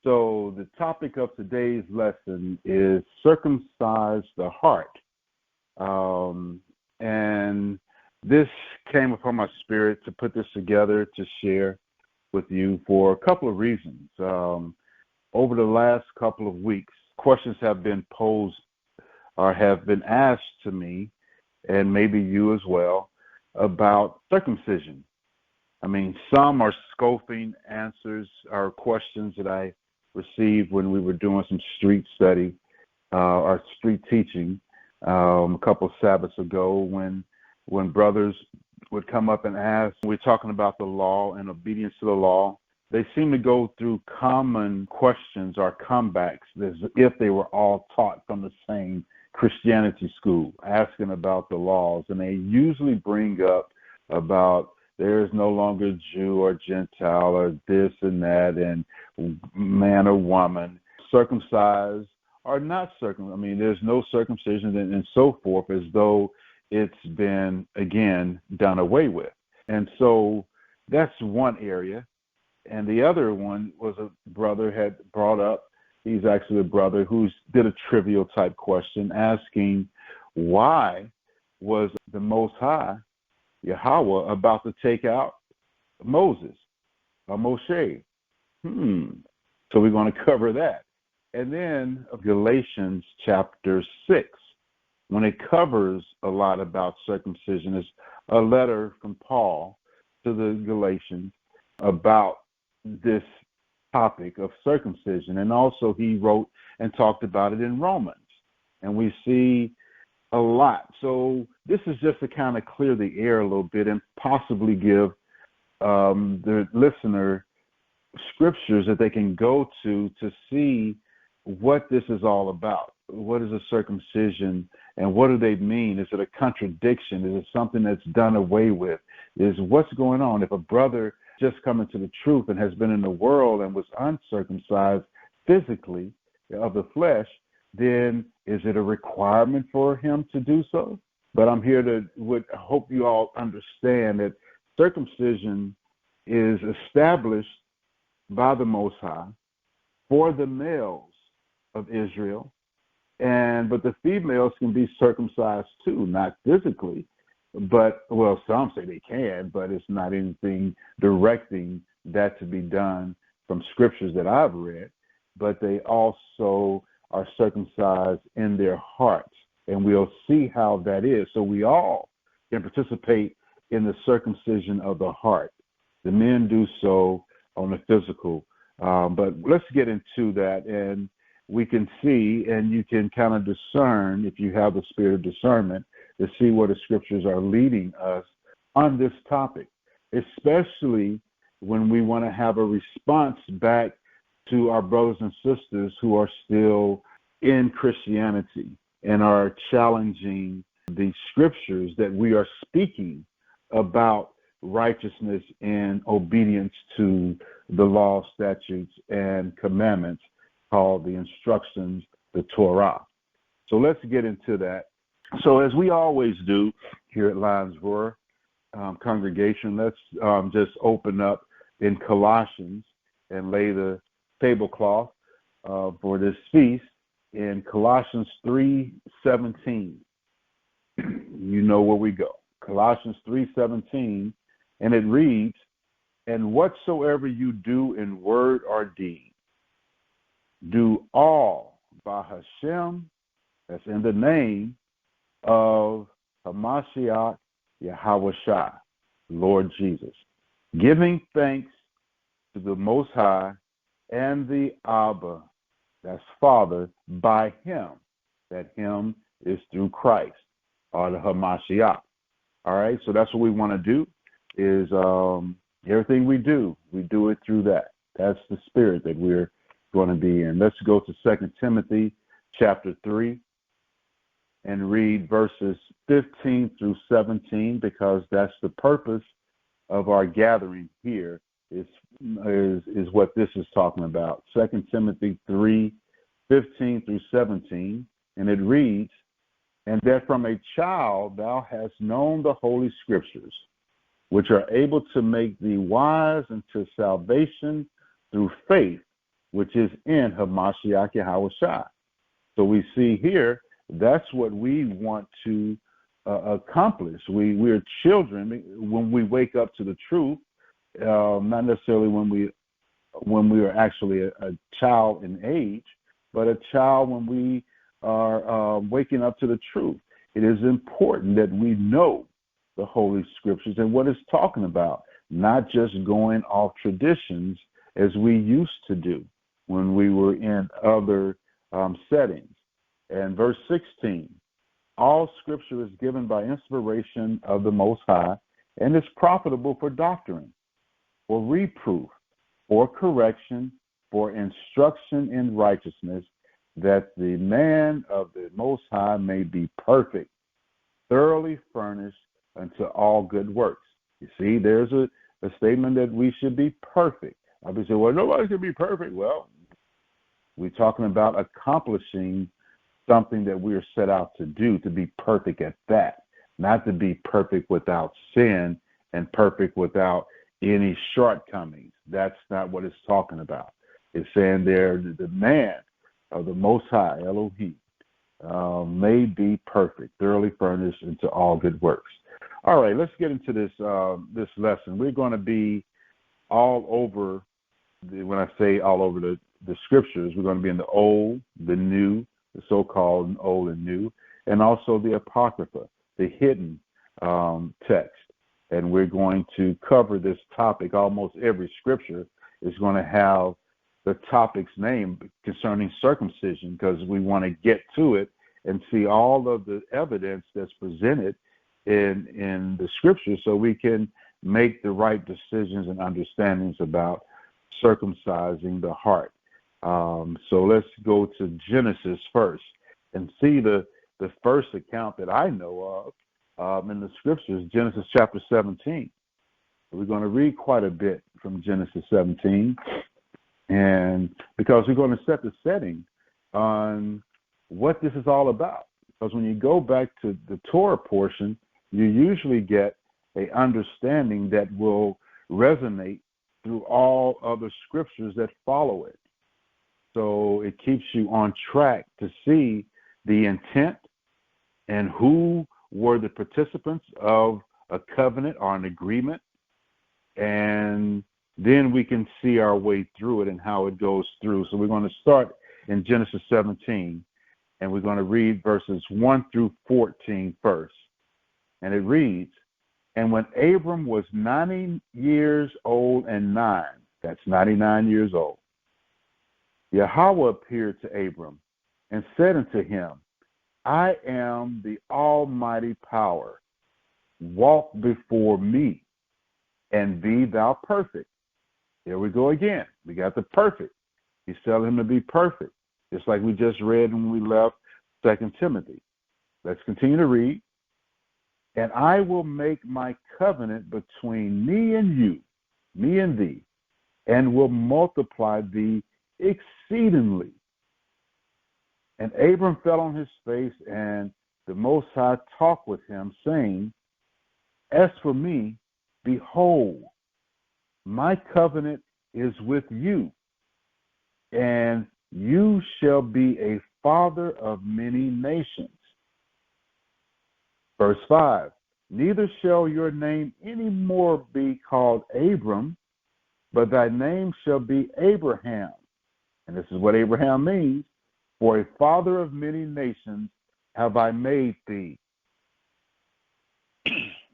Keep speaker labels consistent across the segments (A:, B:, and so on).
A: So the topic of today's lesson is circumcise the heart. And this came upon my spirit to put this together to share with you for a couple of reasons. Over the last couple of weeks, questions have been posed or have been asked to me, and maybe you as well, about circumcision. I mean, some are scoping answers or questions that I received when we were doing some street study or street teaching a couple of Sabbaths ago when brothers would come up and ask, we're talking about the law and obedience to the law. They seem to go through common questions or comebacks as if they were all taught from the same Christianity school, asking about the laws. And they usually bring up about there is no longer Jew or Gentile or this and that, and man or woman, circumcised or not circumcised. I mean, there's no circumcision and so forth, as though it's been, again, done away with. And so that's one area. And the other one was a brother had brought up, he's actually a brother who did a trivial type question asking, why was the Most High, Yahar, about to take out Moses or Moshe? So we're going to cover that. And then Galatians chapter 6, when it covers a lot about circumcision, is a letter from Paul to the Galatians about this topic of circumcision. And also he wrote and talked about it in Romans. And we see a lot. So this is just to kind of clear the air a little bit and possibly give the listener scriptures that they can go to see what this is all about. What is a circumcision and what do they mean? Is it a contradiction? Is it something that's done away with? Is what's going on? If a brother just coming to the truth and has been in the world and was uncircumcised physically of the flesh, then is it a requirement for him to do so? But I'm here to hope you all understand that circumcision is established by the Most High for the males of Israel, but the females can be circumcised too, not physically, but, well, some say they can, but it's not anything directing that to be done from scriptures that I've read, but they also are circumcised in their hearts, and we'll see how that is. So we all can participate in the circumcision of the heart. The men do so on the physical, but let's get into that, and we can see, and you can kind of discern, if you have the spirit of discernment, to see where the scriptures are leading us on this topic, especially when we want to have a response back to our brothers and sisters who are still in Christianity and are challenging the scriptures that we are speaking about righteousness and obedience to the law, statutes, and commandments called the instructions, the Torah. So let's get into that. So as we always do here at Lions Roar, congregation, let's just open up in Colossians and lay the tablecloth for this feast in Colossians 3:17. You know where we go. Colossians 3:17, and it reads, "And whatsoever you do in word or deed, do all by Hashem," that's in the name of Hamashiach Yahawashai, Lord Jesus, giving thanks to the Most High and the Abba, that's Father, by Him. That Him is through Christ, or the Hamashiach. All right, so that's what we want to do, is everything we do it through that. That's the spirit that we're going to be in. Let's go to 2 Timothy chapter 3 and read verses 15 through 17, because that's the purpose of our gathering here, is what this is talking about. 2 Timothy 3:15 through 17, and it reads, "And that from a child thou hast known the holy scriptures, which are able to make thee wise unto salvation through faith, which is in Hamashiach Yahushua." So we see here, that's what we want to accomplish. We're children when we wake up to the truth, not necessarily when we are actually a child in age, but a child when we are waking up to the truth. It is important that we know the Holy Scriptures and what it's talking about, not just going off traditions as we used to do when we were in other settings. And verse 16, "All Scripture is given by inspiration of the Most High and is profitable for doctrine, for reproof, for correction, for instruction in righteousness, that the man of the Most High may be perfect, thoroughly furnished unto all good works." You see, there's a statement that we should be perfect. I'll be saying, well, nobody can be perfect. Well, we're talking about accomplishing something that we are set out to do, to be perfect at that, not to be perfect without sin and perfect without any shortcomings. That's not what it's talking about. It's saying there, the man of the Most High, Elohim, may be perfect, thoroughly furnished into all good works. All right, let's get into this lesson. We're going to be all over, when I say all over the scriptures, we're going to be in the Old, the New, the so-called Old and New, and also the Apocrypha, the hidden text. And we're going to cover this topic. Almost every scripture is going to have the topic's name concerning circumcision, because we want to get to it and see all of the evidence that's presented in the scripture, so we can make the right decisions and understandings about circumcising the heart. So let's go to Genesis first and see the first account that I know of in the scriptures, Genesis chapter 17. We're going to read quite a bit from Genesis 17, and because we're going to set the setting on what this is all about. Because when you go back to the Torah portion, you usually get an understanding that will resonate through all other scriptures that follow it. So it keeps you on track to see the intent and who were the participants of a covenant or an agreement, and then we can see our way through it and how it goes through. So we're going to start in Genesis 17, and we're going to read verses 1 through 14 first. And it reads, "And when Abram was 90 years old and 9, that's 99 years old, Yahweh appeared to Abram and said unto him, I am the almighty power. Walk before me and be thou perfect." Here we go again. We got the perfect. He's telling him to be perfect, just like we just read when we left 2 Timothy. Let's continue to read. "And I will make my covenant between me and you, me and thee, and will multiply thee exceedingly. And Abram fell on his face, and the Most High talked with him, saying, As for me, behold, my covenant is with you, and you shall be a father of many nations. Verse 5, neither shall your name any more be called Abram, but thy name shall be Abraham. And this is what Abraham means. For a father of many nations have I made thee.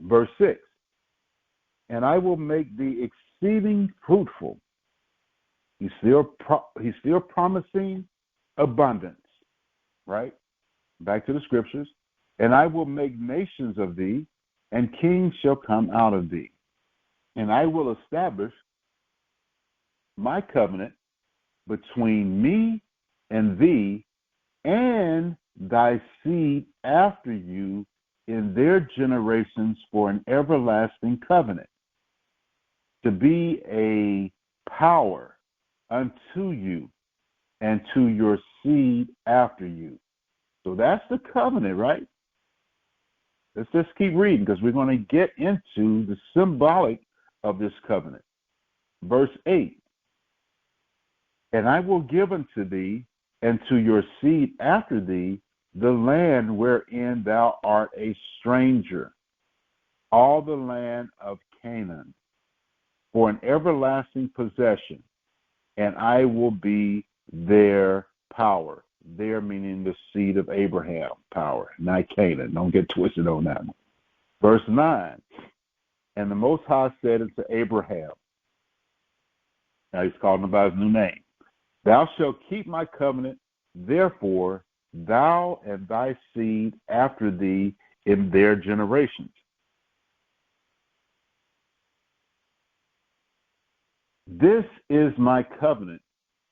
A: Verse 6, and I will make thee exceeding fruitful. He's still promising abundance, right? Back to the scriptures. And I will make nations of thee, and kings shall come out of thee. And I will establish my covenant between me and thee and thy seed after you in their generations for an everlasting covenant, to be a power unto you and to your seed after you. So that's the covenant, right? Let's just keep reading because we're going to get into the symbolic of this covenant. Verse 8, and I will give unto thee and to your seed after thee the land wherein thou art a stranger, all the land of Canaan, for an everlasting possession, and I will be their power. Their meaning the seed of Abraham power, not Canaan. Don't get twisted on that one. Verse 9, and the Most High said unto Abraham, now he's calling him by his new name, thou shalt keep my covenant, therefore thou and thy seed after thee in their generations. This is my covenant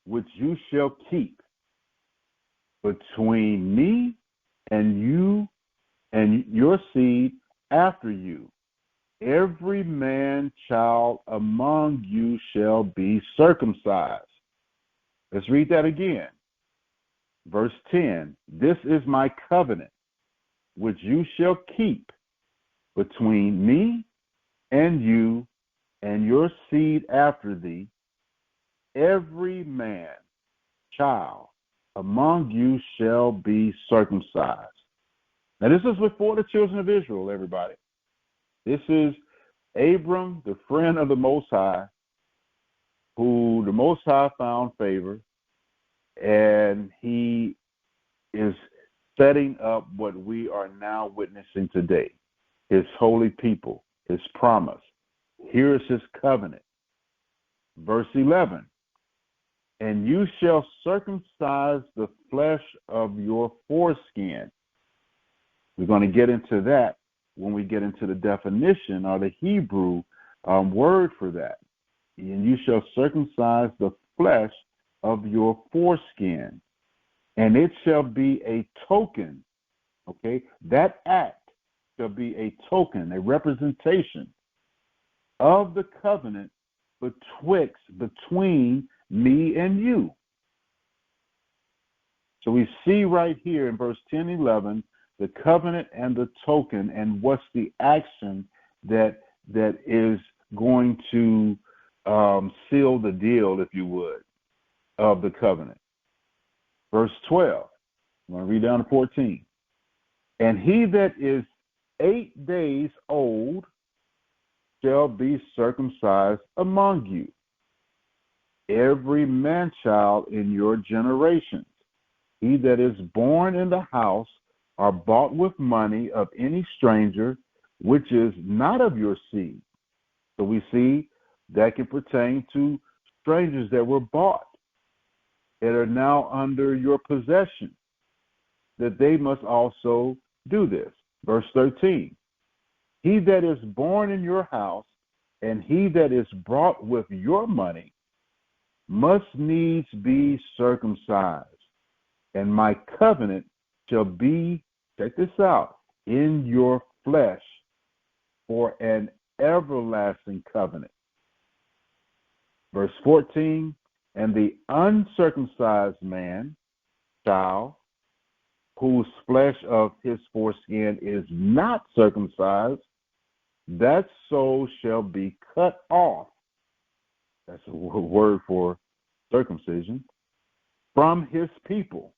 A: which you shall keep between me and you and your seed after you. Every man child among you shall be circumcised. Let's read that again. Verse 10, this is my covenant which you shall keep between me and you and your seed after thee. Every man child among you shall be circumcised. Now this is before the children of Israel, everybody. This is Abram, the friend of the Most High, who the Most High found favor, and he is setting up what we are now witnessing today, his holy people, his promise. Here is his covenant. Verse 11, and you shall circumcise the flesh of your foreskin. We're going to get into that when we get into the definition or the Hebrew word for that. And you shall circumcise the flesh of your foreskin, and it shall be a token, okay? That act shall be a token, a representation of the covenant between me and you. So we see right here in verse 10, 11, the covenant and the token, and what's the action that is going to seal the deal, if you would, of the covenant. Verse 12, I'm going to read down to 14. And he that is 8 days old shall be circumcised among you, every man-child in your generations. He that is born in the house or bought with money of any stranger, which is not of your seed. So we see that can pertain to strangers that were bought, that are now under your possession, that they must also do this. Verse 13, he that is born in your house and he that is brought with your money must needs be circumcised, and my covenant shall be, check this out, in your flesh for an everlasting covenant. Verse 14, and the uncircumcised man, child, whose flesh of his foreskin is not circumcised, that soul shall be cut off. That's a word for circumcision. From his people.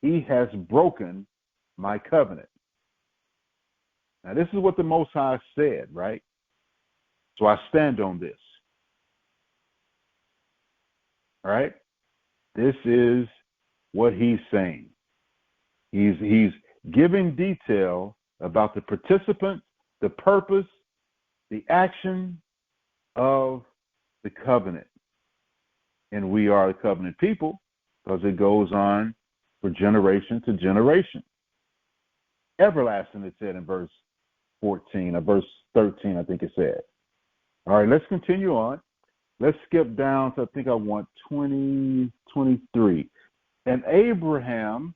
A: He has broken my covenant. Now, this is what the Most High said, right? So I stand on this. All right? This is what he's saying. He's giving detail about the participants, the purpose, the action of the covenant. And we are the covenant people because it goes on for generation to generation. Everlasting, it said in verse 14 or verse 13, I think it said. All right, let's continue on. Let's skip down to, I think I want 23. And Abraham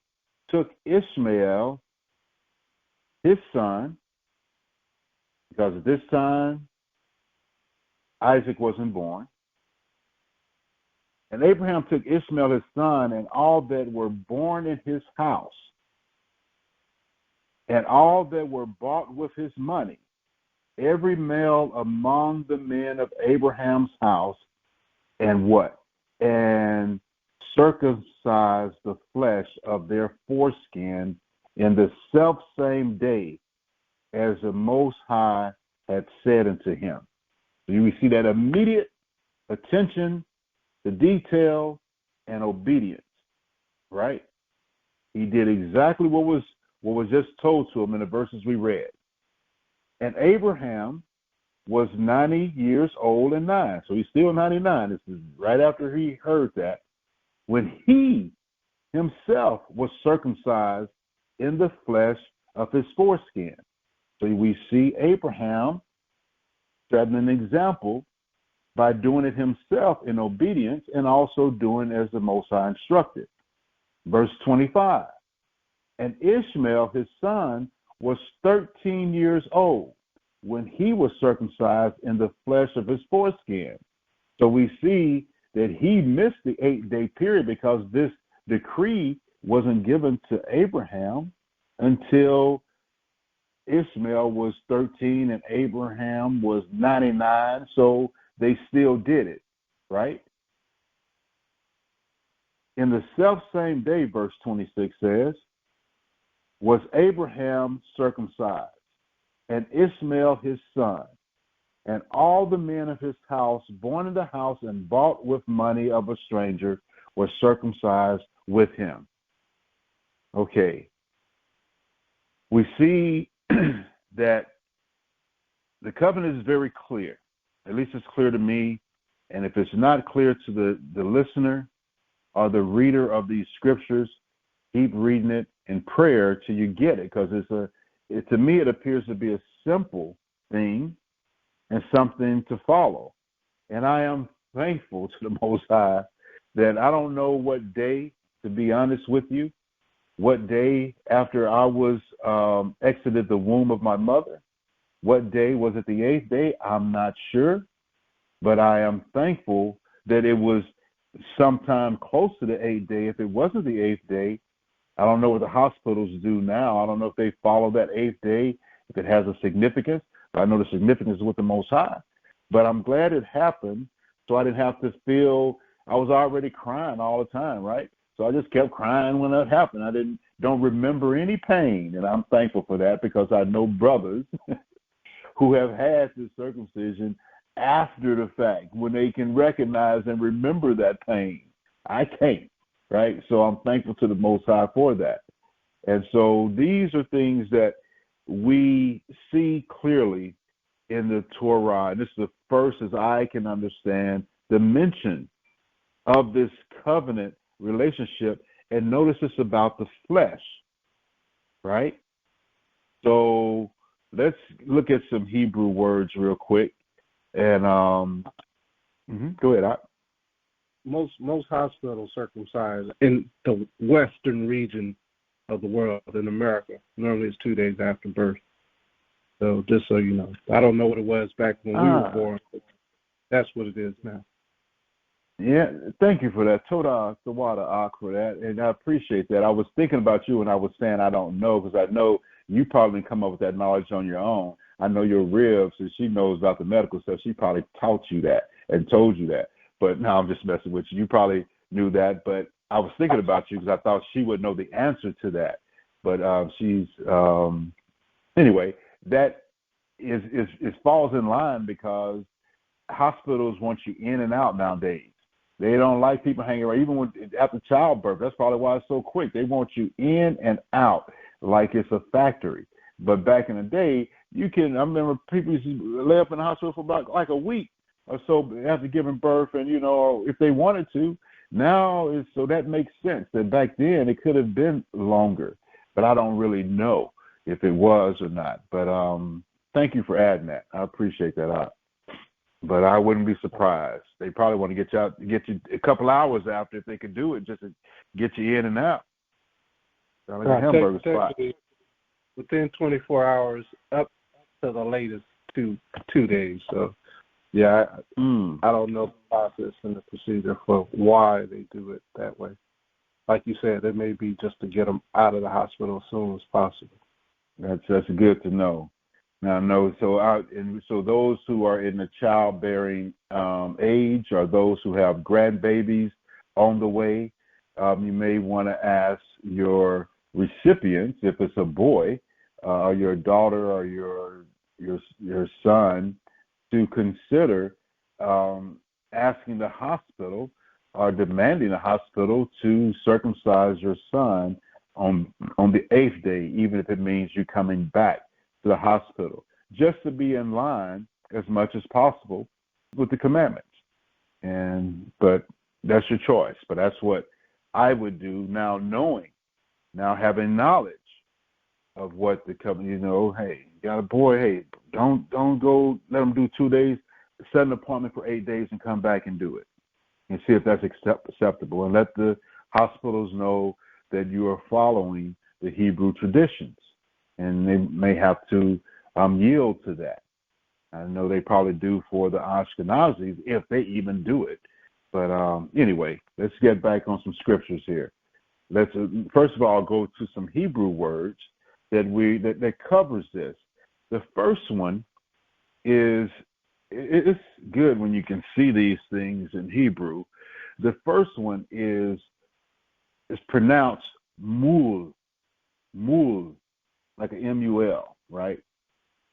A: took Ishmael, his son, because at this time, Isaac wasn't born. And Abraham took Ishmael, his son, and all that were born in his house, and all that were bought with his money, every male among the men of Abraham's house, and what? And circumcised the flesh of their foreskin in the selfsame day as the Most High had said unto him. So you see that immediate attention to detail and obedience, right? He did exactly what was just told to him in the verses we read. And Abraham was 90 years old and 9. So he's still 99. This is right after he heard that. When he himself was circumcised in the flesh of his foreskin. So we see Abraham setting an example by doing it himself in obedience and also doing as the Most High instructed. Verse 25. And Ishmael, his son, was 13 years old when he was circumcised in the flesh of his foreskin. So we see that he missed the 8-day period because this decree wasn't given to Abraham until Ishmael was 13 and Abraham was 99. So they still did it, right? In the selfsame day, verse 26 says, was Abraham circumcised, and Ishmael his son, and all the men of his house, born in the house and bought with money of a stranger, were circumcised with him. Okay. We see that the covenant is very clear. At least it's clear to me. And if it's not clear to the listener or the reader of these scriptures, keep reading it in prayer till you get it, because to me it appears to be a simple thing and something to follow. And I am thankful to the Most High that I don't know what day, to be honest with you, what day after I was exited the womb of my mother, what day, was it the 8th day? I'm not sure, but I am thankful that it was sometime close to the 8th day. If it wasn't the 8th day, I don't know what the hospitals do now. I don't know if they follow that 8th day, if it has a significance, but I know the significance is with the Most High. But I'm glad it happened, so I didn't have to feel, I was already crying all the time, right? So I just kept crying when that happened. I don't remember any pain, and I'm thankful for that, because I know brothers who have had this circumcision after the fact, when they can recognize and remember that pain. I can't, right? So I'm thankful to the Most High for that. And so these are things that we see clearly in the Torah. And this is the first, as I can understand, the mention of this covenant relationship. And notice it's about the flesh, right? So let's look at some Hebrew words real quick. And go ahead.
B: Most hospitals circumcise in the western region of the world in America. Normally it's 2 days after birth. So just so you know. I don't know what it was back when we were born, but that's what it is now.
A: Yeah, thank you for that. Toda Tawada for that, and I appreciate that. I was thinking about you when I was saying I don't know, because I know you probably come up with that knowledge on your own. I know your ribs, and she knows about the medical stuff. She probably taught you that and told you that. But now I'm just messing with you. You probably knew that, but I was thinking about you because I thought she would know the answer to that. But she's anyway. That is falls in line because hospitals want you in and out nowadays. They don't like people hanging around, even when after childbirth. That's probably why it's so quick. They want you in and out like it's a factory. But back in the day, I remember people used to lay up in the hospital for about like a week or so after giving birth, and if they wanted to. Now so that makes sense. That back then it could have been longer, but I don't really know if it was or not. But thank you for adding that. I appreciate that. But I wouldn't be surprised. They probably want to get you a couple hours after if they could do it, just to get you in and out. Sound like a hamburger spot.
B: Within 24 hours, up to the latest 2 days. So, yeah, I don't know the process and the procedure for why they do it that way. Like you said, it may be just to get them out of the hospital as soon as possible.
A: That's good to know. Now, no. So those who are in the childbearing age, or those who have grandbabies on the way, you may want to ask your recipients, if it's a boy, or your daughter, or your son, to consider asking the hospital or demanding the hospital to circumcise your son on the 8th day, even if it means you coming back to the hospital, just to be in line as much as possible with the commandments. But that's your choice. But that's what I would do now, having knowledge of what the company, hey, you got a boy, hey, don't go let them do 2 days, set an appointment for 8 days and come back and do it, and see if that's acceptable, and let the hospitals know that you are following the Hebrew traditions. And they may have to yield to that. I know they probably do for the Ashkenazis, if they even do it. But anyway, let's get back on some scriptures here. Let's first of all go to some Hebrew words that covers this. The first one is, it's good when you can see these things in Hebrew. The first one is pronounced mul, like a M-U-L, right?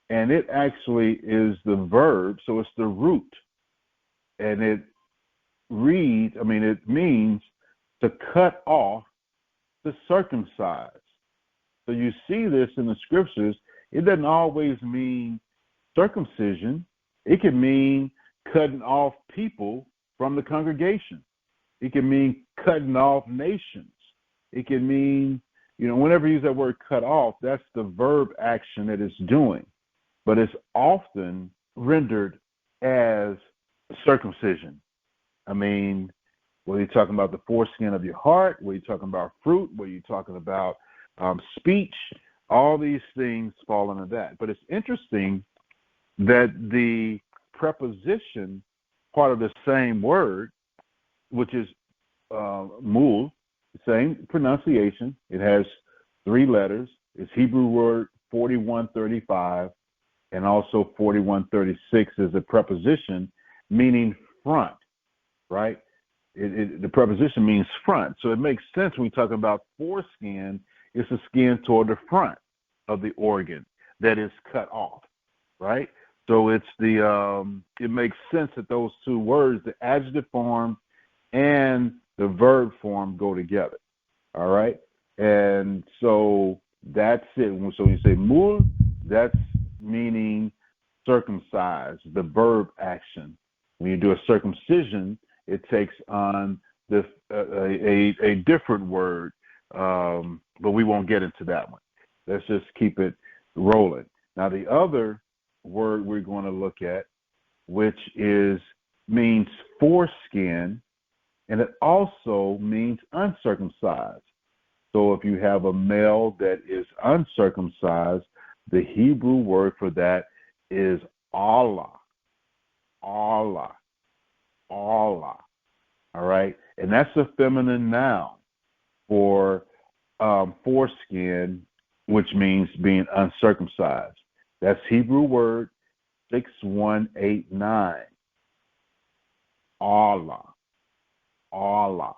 A: And it actually is the verb, so it's the root. And it means to cut off, to circumcise. So you see this in the scriptures. It doesn't always mean circumcision. It can mean cutting off people from the congregation. It can mean cutting off nations. It can mean, whenever you use that word cut off, that's the verb action that it's doing. But it's often rendered as circumcision. Whether you're talking about the foreskin of your heart, whether you're talking about fruit, whether you're talking about speech, all these things fall into that. But it's interesting that the preposition, part of the same word, which is mul, same pronunciation. It has 3 letters. It's Hebrew word 4135, and also 4136 is a preposition meaning front, right? The preposition means front. So it makes sense when we talk about foreskin, it's the skin toward the front of the organ that is cut off, right? So it's it makes sense that those 2 words, the adjective form and the verb form, go together. All right? And so that's it. So you say mul, that's meaning circumcise, the verb action. When you do a circumcision, it takes on a different word, but we won't get into that one. Let's just keep it rolling. Now, the other word we're going to look at, which means foreskin, and it also means uncircumcised. So if you have a male that is uncircumcised, the Hebrew word for that is Allah. Allah. Allah. All right? And that's a feminine noun for foreskin, which means being uncircumcised. That's Hebrew word 6189. Allah. Allah.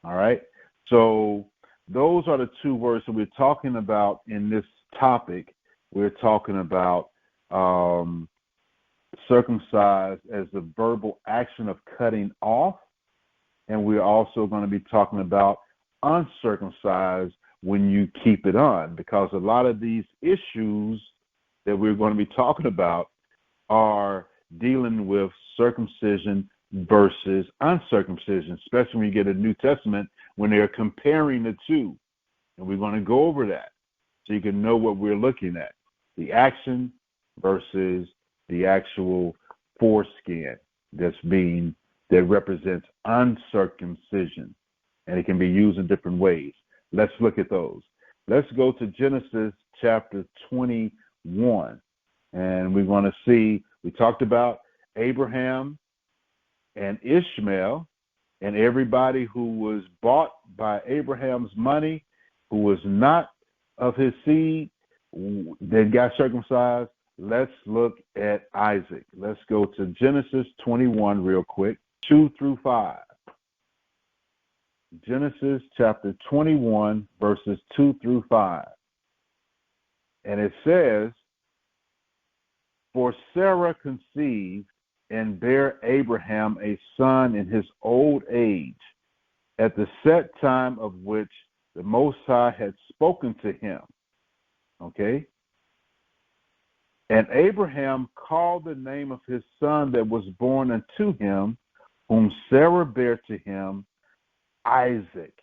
A: All right? So those are the two words that we're talking about in this topic. We're talking about circumcised as the verbal action of cutting off, and we're also going to be talking about uncircumcised when you keep it on, because a lot of these issues that we're going to be talking about are dealing with circumcision versus uncircumcision, especially when you get a New Testament, when they're comparing the two. And we're going to go over that so you can know what we're looking at, the action versus the actual foreskin that represents uncircumcision, and it can be used in different ways. Let's look at those. Let's go to Genesis chapter 21, and we're going to see, we talked about Abraham and Ishmael and everybody who was bought by Abraham's money, who was not of his seed, that got circumcised. Let's look at Isaac. Let's go to Genesis 21 real quick, 2 through 5. Genesis chapter 21, verses 2 through 5. And it says, "For Sarah conceived and bare Abraham a son in his old age, at the set time of which the Most High had spoken to him." Okay? "And Abraham called the name of his son that was born unto him, whom Sarah bare to him, Isaac."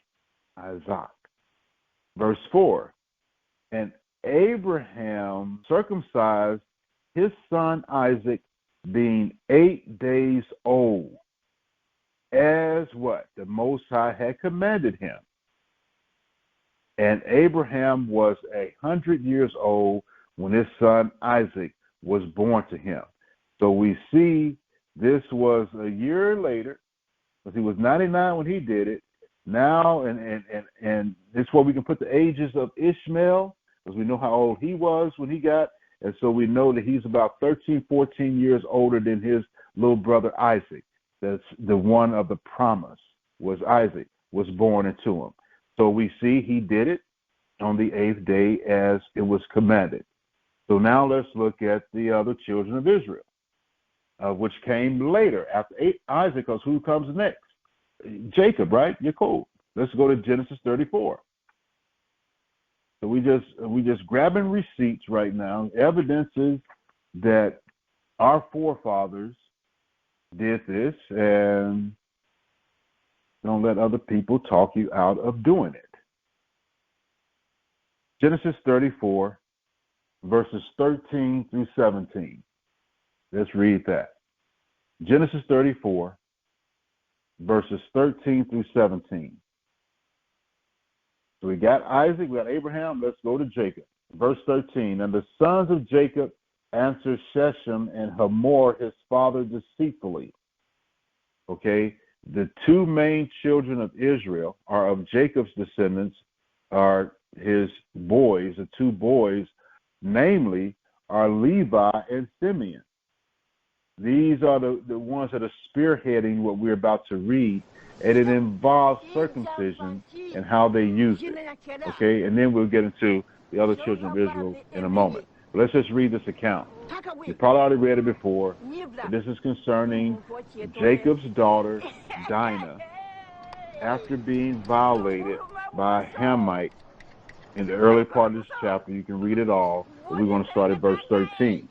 A: Verse 4, "And Abraham circumcised his son Isaac, being 8 days old, as what? The Most High had commanded him. And Abraham was 100 years old when his son Isaac was born to him." So we see this was a year later, because he was 99 when he did it. Now, and this is where we can put the ages of Ishmael, because we know how old he was when he got, and so we know that he's about 13, 14 years older than his little brother Isaac. That's the one of the promise, was Isaac, was born into him. So we see he did it on the 8th day as it was commanded. So now let's look at the other children of Israel, which came later after Isaac, because who comes next? Jacob, right? You're cool. Let's go to Genesis 34. So we just grabbing receipts right now, evidences that our forefathers did this, and don't let other people talk you out of doing it. Genesis 34, verses 13 through 17. Let's read that. Genesis 34, verses 13 through 17. So we got Isaac, we got Abraham. Let's go to Jacob. Verse 13, "And the sons of Jacob answered Shechem and Hamor his father deceitfully." Okay, the two main children of Israel are of Jacob's descendants, are his boys, the two boys, namely, are Levi and Simeon. These are the ones that are spearheading what we're about to read, and it involves circumcision and how they use it. Okay, and then we'll get into the other children of Israel in a moment. But let's just read this account. You probably already read it before, but this is concerning Jacob's daughter, Dinah, after being violated by a Hamite in the early part of this chapter. You can read it all, but we're going to start at verse 13.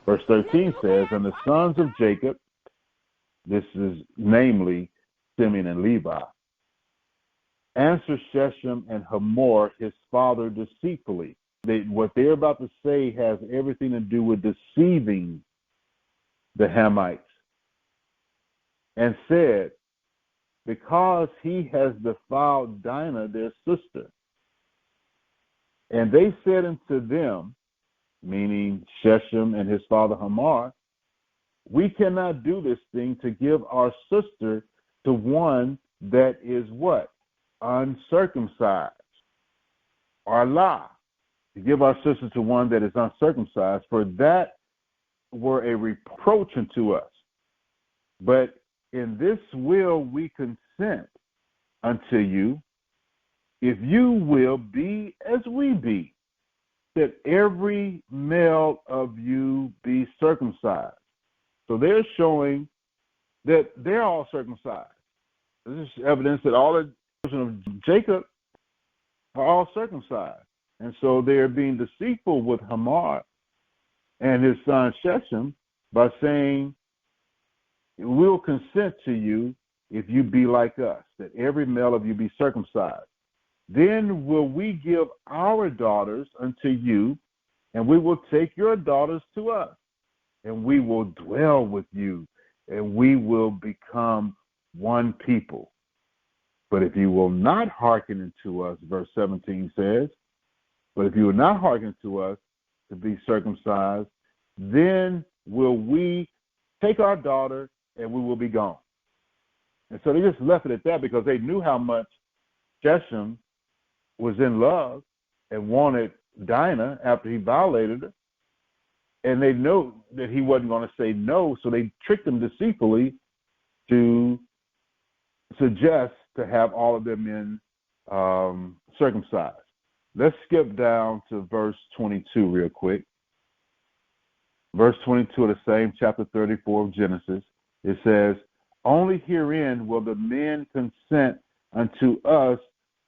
A: Verse 13 says, "And the sons of Jacob," this is namely Simeon and Levi, "answered Shechem and Hamor his father deceitfully." What they're about to say has everything to do with deceiving the Hamites. "And said, because he has defiled Dinah their sister. And they said unto them," meaning Shechem and his father Hamor, "we cannot do this thing to give our sister to one that is" what? "Uncircumcised." Allah. to give our sister to one that is uncircumcised, for that were a reproach unto us. But in this will we consent unto you, if you will be as we be, that every male of you be circumcised. So they're showing that they're all circumcised. This is evidence that all the children of Jacob are all circumcised. And so they're being deceitful with Hamar and his son Shechem by saying, we'll consent to you if you be like us, that every male of you be circumcised. Then will we give our daughters unto you, and we will take your daughters to us, and we will dwell with you, and we will become one people. But if you will not hearken unto us, verse 17 says, but if you will not hearken to us to be circumcised, then will we take our daughter and we will be gone. And so they just left it at that because they knew how much Shechem was in love and wanted Dinah after he violated her. And they knew that he wasn't going to say no, so they tricked him deceitfully to suggest to have all of their men circumcised. Let's skip down to verse 22 real quick. Verse 22 of the same chapter 34 of Genesis. It says, only herein will the men consent unto us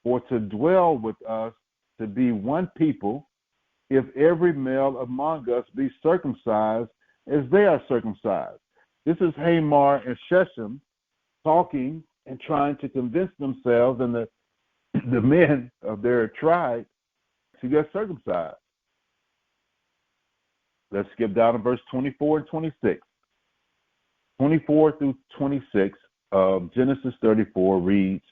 A: for to dwell with us to be one people, if every male among us be circumcised as they are circumcised. This is Hamar and Shechem talking and trying to convince themselves and the men of their tribe to get circumcised. Let's skip down to verse 24 and 26. 24 through 26 of Genesis 34 reads,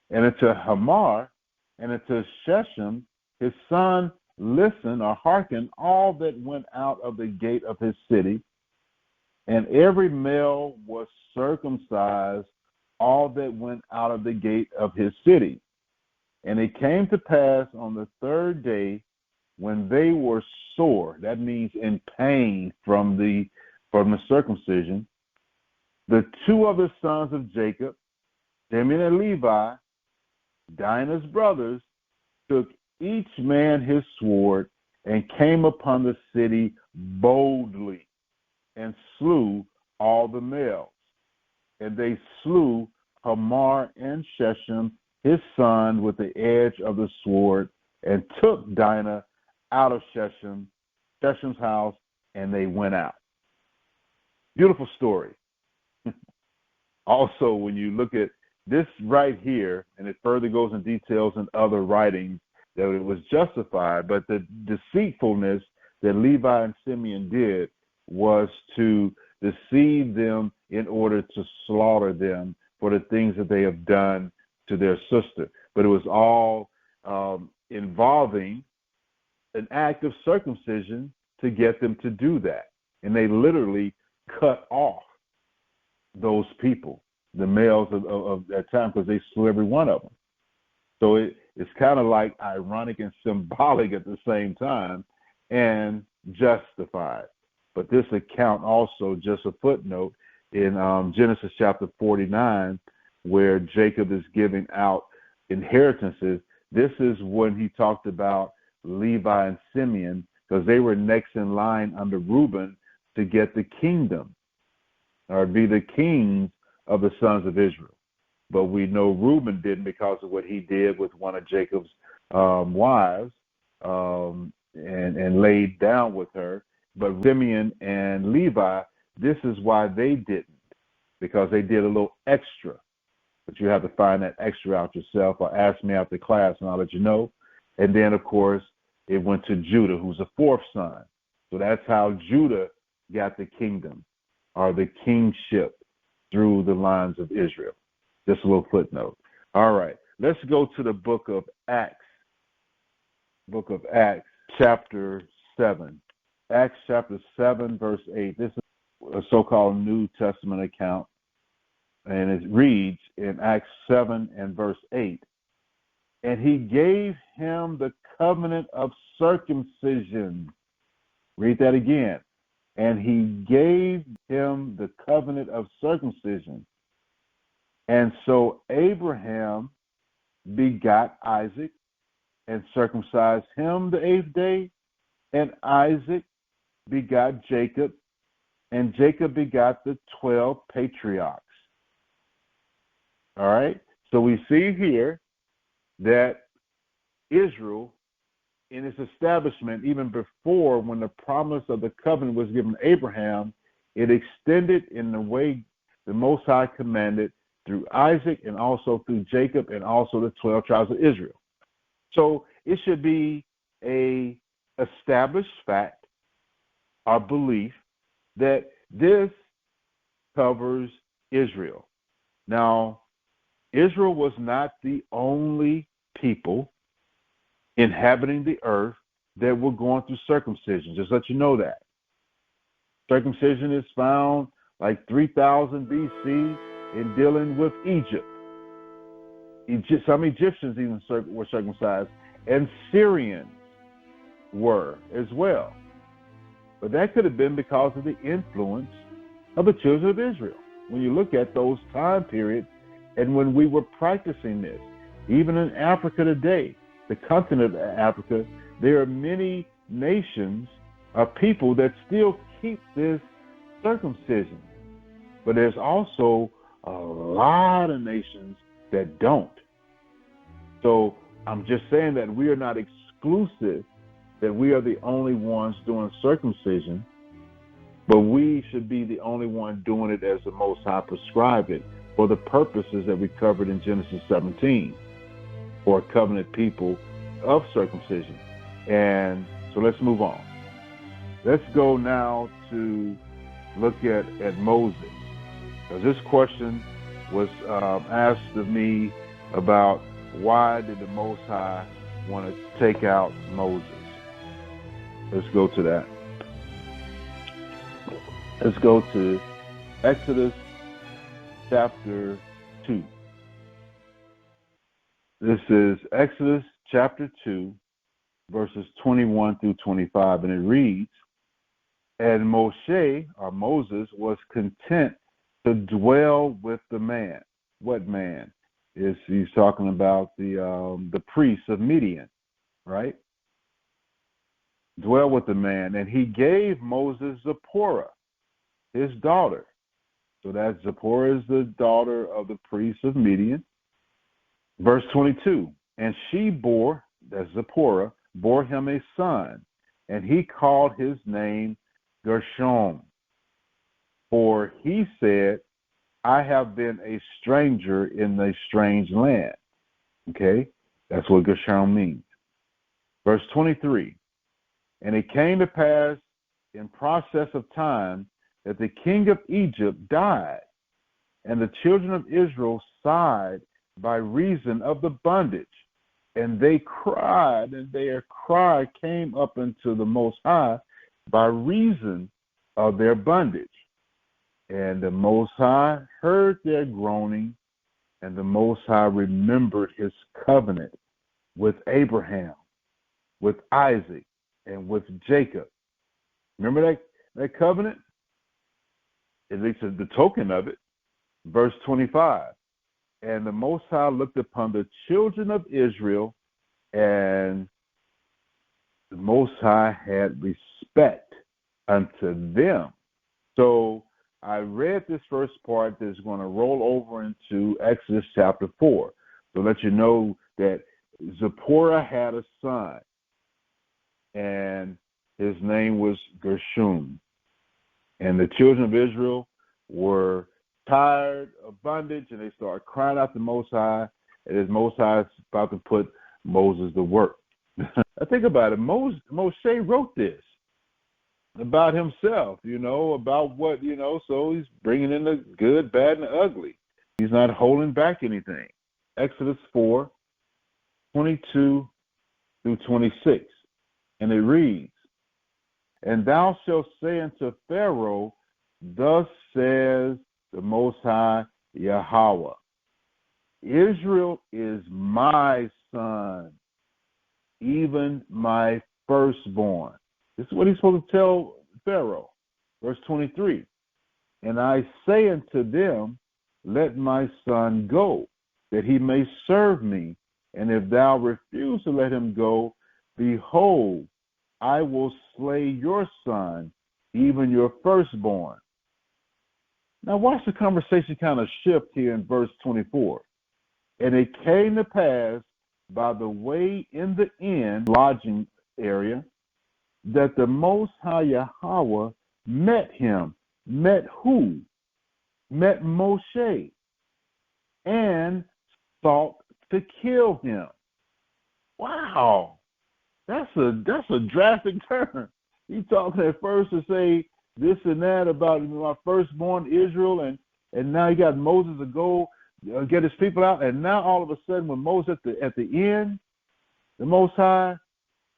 A: and unto Hamar and unto Shechem his son listen or hearken all that went out of the gate of his city, and every male was circumcised all that went out of the gate of his city. And it came to pass on the third day when they were sore, that means in pain from the circumcision, the two of the sons of Jacob, Simeon and Levi, Dinah's brothers, took each man his sword and came upon the city boldly and slew all the males. And they slew Hamar and Shechem, his son, with the edge of the sword, and took Dinah out of Shechem's house, and they went out. Beautiful story. Also, when you look at this right here, and it further goes in details in other writings, that it was justified, but the deceitfulness that Levi and Simeon did was to deceive them in order to slaughter them for the things that they have done to their sister. But it was all involving an act of circumcision to get them to do that. And they literally cut off those people, the males of that time, because they slew every one of them. So it's kind of like ironic and symbolic at the same time and justified. But this account also, just a footnote, in Genesis chapter 49, where Jacob is giving out inheritances, this is when he talked about Levi and Simeon, because they were next in line under Reuben to get the kingdom, or be the kings of the sons of Israel. But we know Reuben didn't because of what he did with one of Jacob's wives and laid down with her. But Simeon and Levi, this is why they didn't, because they did a little extra. But you have to find that extra out yourself, or ask me after class and I'll let you know. And then, of course, it went to Judah, who's the fourth son. So that's how Judah got the kingdom, or the kingship, through the lines of Israel. Just a little footnote. All right, let's go to the book of Acts. Book of Acts, chapter 7. Acts chapter 7, verse 8. This is a so-called New Testament account. And it reads in Acts 7 and verse 8, and he gave him the covenant of circumcision. Read that again. And he gave him the covenant of circumcision. And so Abraham begot Isaac and circumcised him the 8th day, and Isaac begot Jacob, and Jacob begot the 12 patriarchs. All right? So we see here that Israel, in its establishment, even before when the promise of the covenant was given to Abraham, it extended in the way the Most High commanded through Isaac and also through Jacob and also the 12 tribes of Israel. So it should be a established fact, our belief, that this covers Israel. Now, Israel was not the only people inhabiting the earth that were going through circumcision. Just let you know that. Circumcision is found like 3000 BC in dealing with Egypt. Some Egyptians even were circumcised, and Syrians were as well. But that could have been because of the influence of the children of Israel. When you look at those time periods, and when we were practicing this, even in Africa today, the continent of Africa, there are many nations of people that still keep this circumcision. But there's also a lot of nations that don't. So I'm just saying that we are not exclusive, that we are the only ones doing circumcision, but we should be the only one doing it as the Most High prescribed it for the purposes that we covered in Genesis 17 for a covenant people of circumcision. And so let's move on. Let's go now to look at Moses. Because this question was asked of me about why did the Most High want to take out Moses? Let's go to that. Let's go to Exodus chapter 2. This is Exodus chapter 2, verses 21 through 25, and it reads, "And Moshe, or Moses, was content to dwell with the man." What man? He's talking about the priests of Midian, right? Dwell with the man, and he gave Moses Zipporah, his daughter. So that Zipporah is the daughter of the priest of Midian. Verse 22, and she bore, that's Zipporah, bore him a son, and he called his name Gershom. For he said, I have been a stranger in a strange land. Okay, that's what Gershom means. Verse 23, and it came to pass in process of time that the king of Egypt died, and the children of Israel sighed by reason of the bondage, and they cried, and their cry came up unto the Most High by reason of their bondage. And the Most High heard their groaning, and the Most High remembered his covenant with Abraham, with Isaac, and with Jacob. Remember that covenant? At least the token of it. Verse 25. And the Most High looked upon the children of Israel, and the Most High had respect unto them. So I read this first part that's going to roll over into Exodus chapter 4. So let you know that Zipporah had a son, and his name was Gershom. And the children of Israel were tired of bondage, and they started crying out to Most High, and as Most High is about to put Moses to work. I think about it. Moshe wrote this about himself, about what, so he's bringing in the good, bad, and the ugly. He's not holding back anything. Exodus 4, 22 through 26. And it reads, and thou shalt say unto Pharaoh, thus says the Most High Yahweh, Israel is my son, even my firstborn. This is what he's supposed to tell Pharaoh. Verse 23. And I say unto them, let my son go, that he may serve me. And if thou refuse to let him go, behold, I will slay your son, even your firstborn. Now watch the conversation kind of shift here in verse 24. And it came to pass by the way in the inn, lodging area, that the Most High Yahweh met him. Met who? Met Moshe. And sought to kill him. Wow. That's a drastic turn. He's talking at first to say this and that about my firstborn Israel, and now you got Moses to go get his people out, and now all of a sudden when Moses at the end, the Most High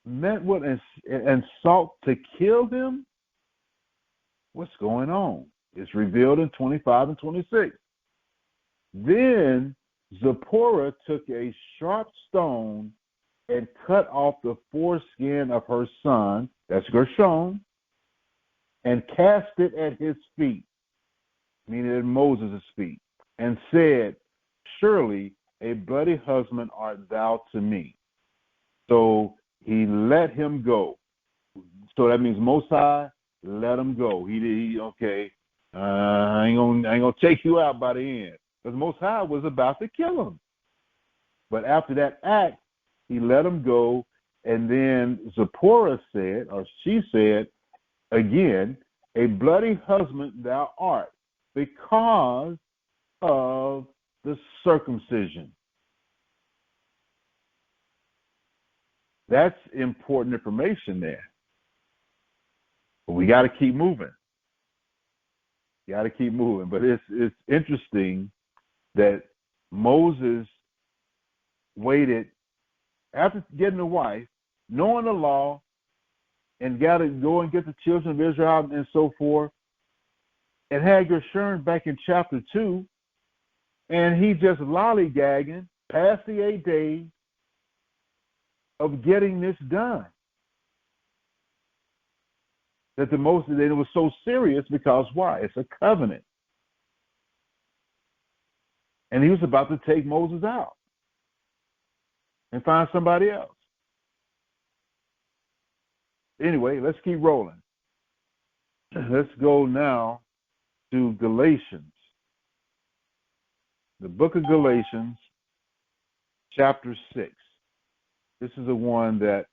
A: met with and sought to kill him. What's going on? It's revealed in 25 and 26. Then Zipporah took a sharp stone and cut off the foreskin of her son, that's Gershon, and cast it at his feet, meaning at Moses' feet, and said, surely a bloody husband art thou to me. So he let him go. So that means Most High let him go. He okay, I ain't gonna take you out by the end. Because Most High was about to kill him. But after that act, he let him go, and then Zipporah said, or she said, again, a bloody husband thou art, because of the circumcision. That's important information there. But we got to keep moving. But it's interesting that Moses waited after getting a wife, knowing the law, and got to go and get the children of Israel and so forth, and had Gershon back in chapter 2, and he just lollygagging past the 8 days of getting this done. That it was so serious because why? It's a covenant. And he was about to take Moses out and find somebody else. Anyway, let's keep rolling. Let's go now to Galatians. The book of Galatians, chapter 6. This is the one that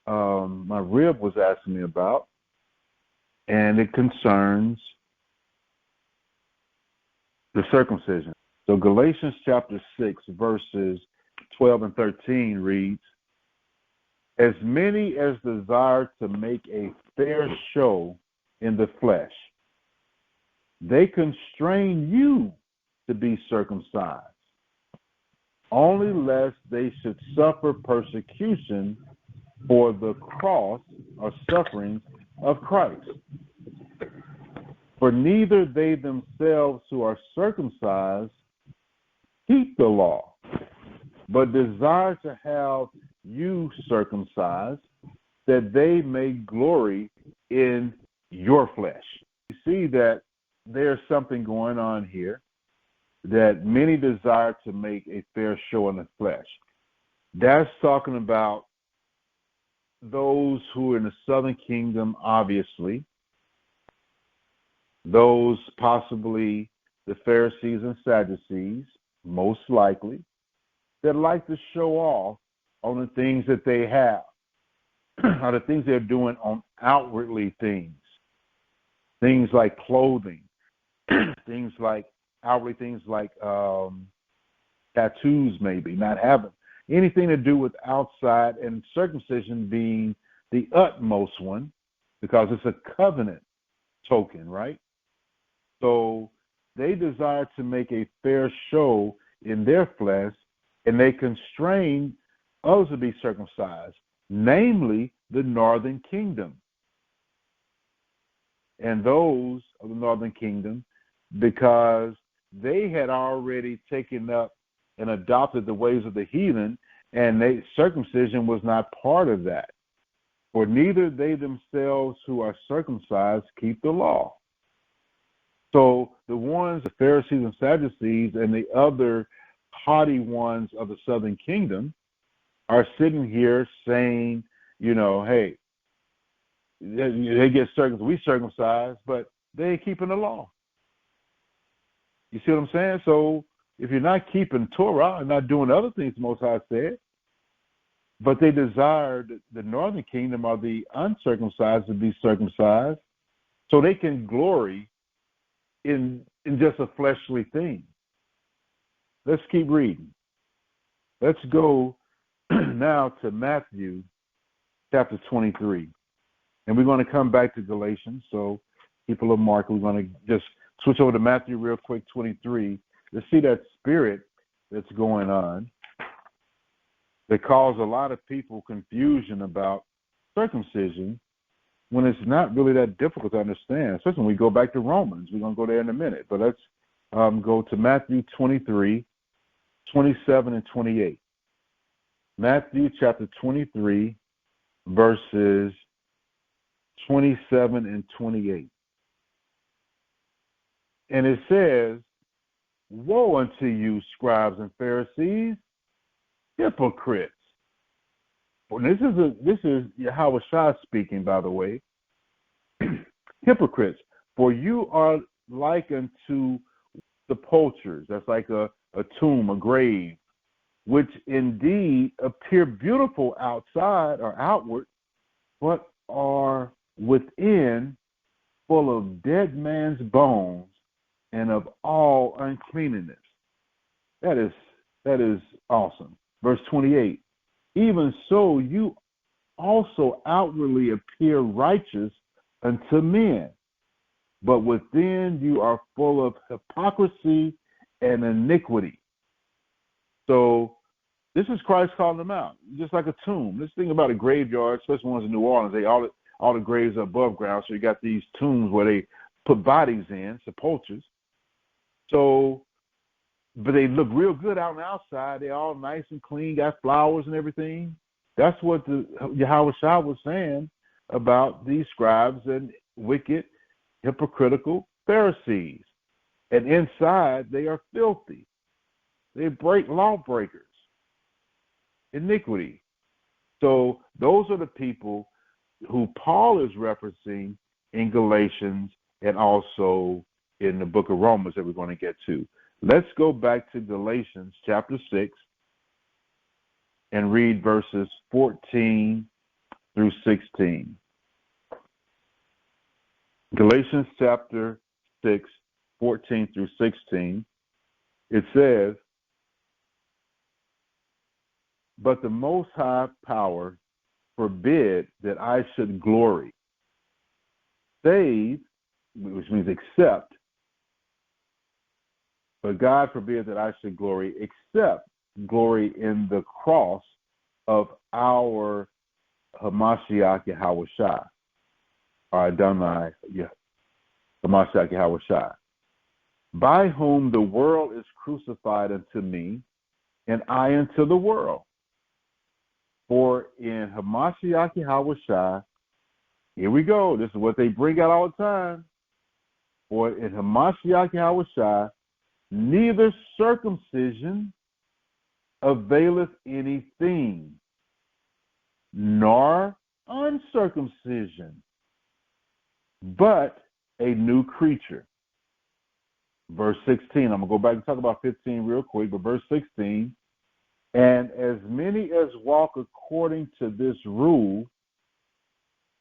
A: my rib was asking me about, and it concerns the circumcision. So Galatians chapter 6, verses 12 and 13 reads, as many as desire to make a fair show in the flesh, they constrain you to be circumcised, only lest they should suffer persecution for the cross or sufferings of Christ. For neither they themselves who are circumcised keep the law, but desire to have you circumcised, that they may glory in your flesh. You see that there's something going on here, that many desire to make a fair show in the flesh. That's talking about those who are in the southern kingdom, obviously, those possibly the Pharisees and Sadducees, most likely, that like to show off on the things that they have, or the things they're doing on outwardly things like clothing, things like outwardly things like tattoos, maybe, not having anything to do with outside, and circumcision being the utmost one, because it's a covenant token, right? So they desire to make a fair show in their flesh, and they constrain others to be circumcised, namely the northern kingdom. And those of the northern kingdom, because they had already taken up and adopted the ways of the heathen, And circumcision was not part of that. For neither they themselves who are circumcised keep the law. So the ones, the Pharisees and Sadducees, and the other haughty ones of the southern kingdom are sitting here saying, hey, they get circumcised, we circumcised, but they ain't keeping the law. You see what I'm saying? So if you're not keeping Torah and not doing other things the Most High said, but they desired the northern kingdom or the uncircumcised to be circumcised so they can glory in just a fleshly thing. Let's keep reading. Let's go now to Matthew chapter 23. And we're going to come back to Galatians. So people of Mark, we're going to just switch over to Matthew real quick, 23, to see that spirit that's going on that cause a lot of people confusion about circumcision when it's not really that difficult to understand, especially when we go back to Romans. We're going to go there in a minute. But let's go to Matthew 23, 27 and 28. Matthew chapter 23, verses 27 and 28. And it says, "Woe unto you, scribes and Pharisees, hypocrites." Well, this is Yahweh Shah speaking, by the way. Hypocrites, for you are like unto the sepulchres. That's like a tomb, a grave, which indeed appear beautiful outside or outward, but are within full of dead man's bones and of all uncleanness. That is awesome. Verse 28, even so you also outwardly appear righteous unto men, but within you are full of hypocrisy and iniquity. So this is Christ calling them out, just like a tomb. Let's think about a graveyard, especially ones in New Orleans. All the graves are above ground, so you got these tombs where they put bodies in, sepulchres. So, but they look real good out on the outside. They're all nice and clean, got flowers and everything. That's what the Yahweh Shah was saying about these scribes and wicked, hypocritical Pharisees. And inside, they are filthy. They break lawbreakers, iniquity. So those are the people who Paul is referencing in Galatians and also in the book of Romans that we're going to get to. Let's go back to Galatians chapter 6 and read verses 14 through 16. Galatians chapter 6, 14 through 16. It says, "But the Most High power forbid that I should glory, save," which means except, but God forbid that I should glory, except glory in the cross of our Hamashiach Yahweh Shai, or Adonai Hamashiach Yahweh Shai, by whom the world is crucified unto me, and I unto the world. For in Hamashiach Yahweh Shai, here we go, this is what they bring out all the time. For in Hamashiach Yahweh Shai, neither circumcision availeth anything, nor uncircumcision, but a new creature. Verse 16, I'm going to go back and talk about 15 real quick, but verse 16, "And as many as walk according to this rule,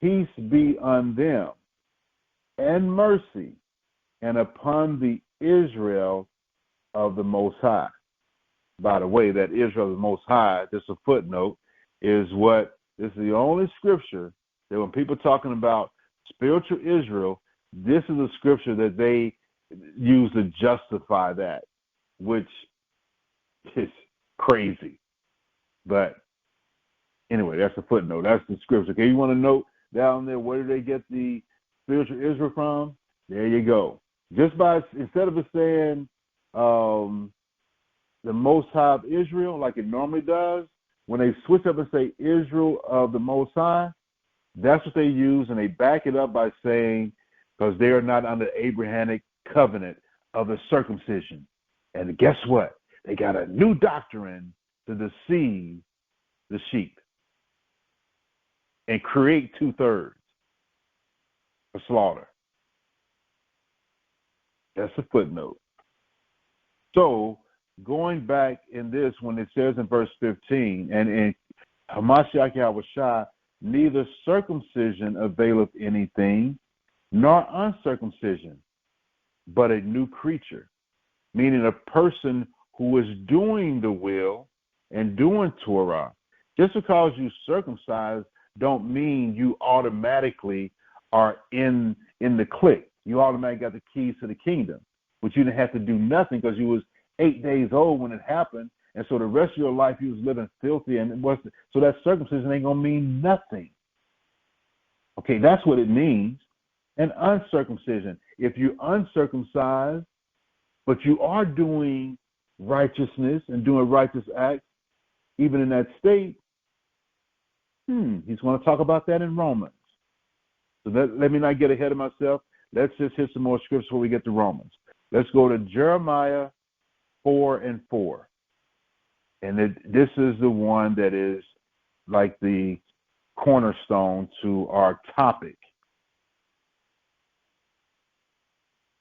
A: peace be on them, and mercy, and upon the Israel of the Most High." By the way, that Israel of the Most High, just a footnote, this is the only scripture that when people are talking about spiritual Israel, this is a scripture that they use to justify that, which is crazy. But anyway, that's a footnote. That's the scripture. Okay, you want to note down there, where do they get the spiritual Israel from? There you go. Just by, instead of it saying the Most High of Israel, like it normally does, when they switch up and say Israel of the Most High, that's what they use, and they back it up by saying, because they are not under the Abrahamic covenant of the circumcision. And guess what? They got a new doctrine to deceive the sheep and create 2/3 for slaughter. That's a footnote. So, going back in this, when it says in verse 15, and in Hamashiach Yahushua, neither circumcision availeth anything, nor uncircumcision, but a new creature, meaning a person who is doing the will and doing Torah. Just because you circumcise don't mean you automatically are in the clique. You automatically got the keys to the kingdom, but you didn't have to do nothing because you was 8 days old when it happened, and so the rest of your life you was living filthy, and so that circumcision ain't gonna mean nothing. Okay, that's what it means. And uncircumcision, if you uncircumcised, but you are doing righteousness and doing righteous acts, even in that state, he's going to talk about that in Romans. So let me not get ahead of myself. Let's just hit some more scripts before we get to Romans. Let's go to Jeremiah 4:4. And this is the one that is like the cornerstone to our topic,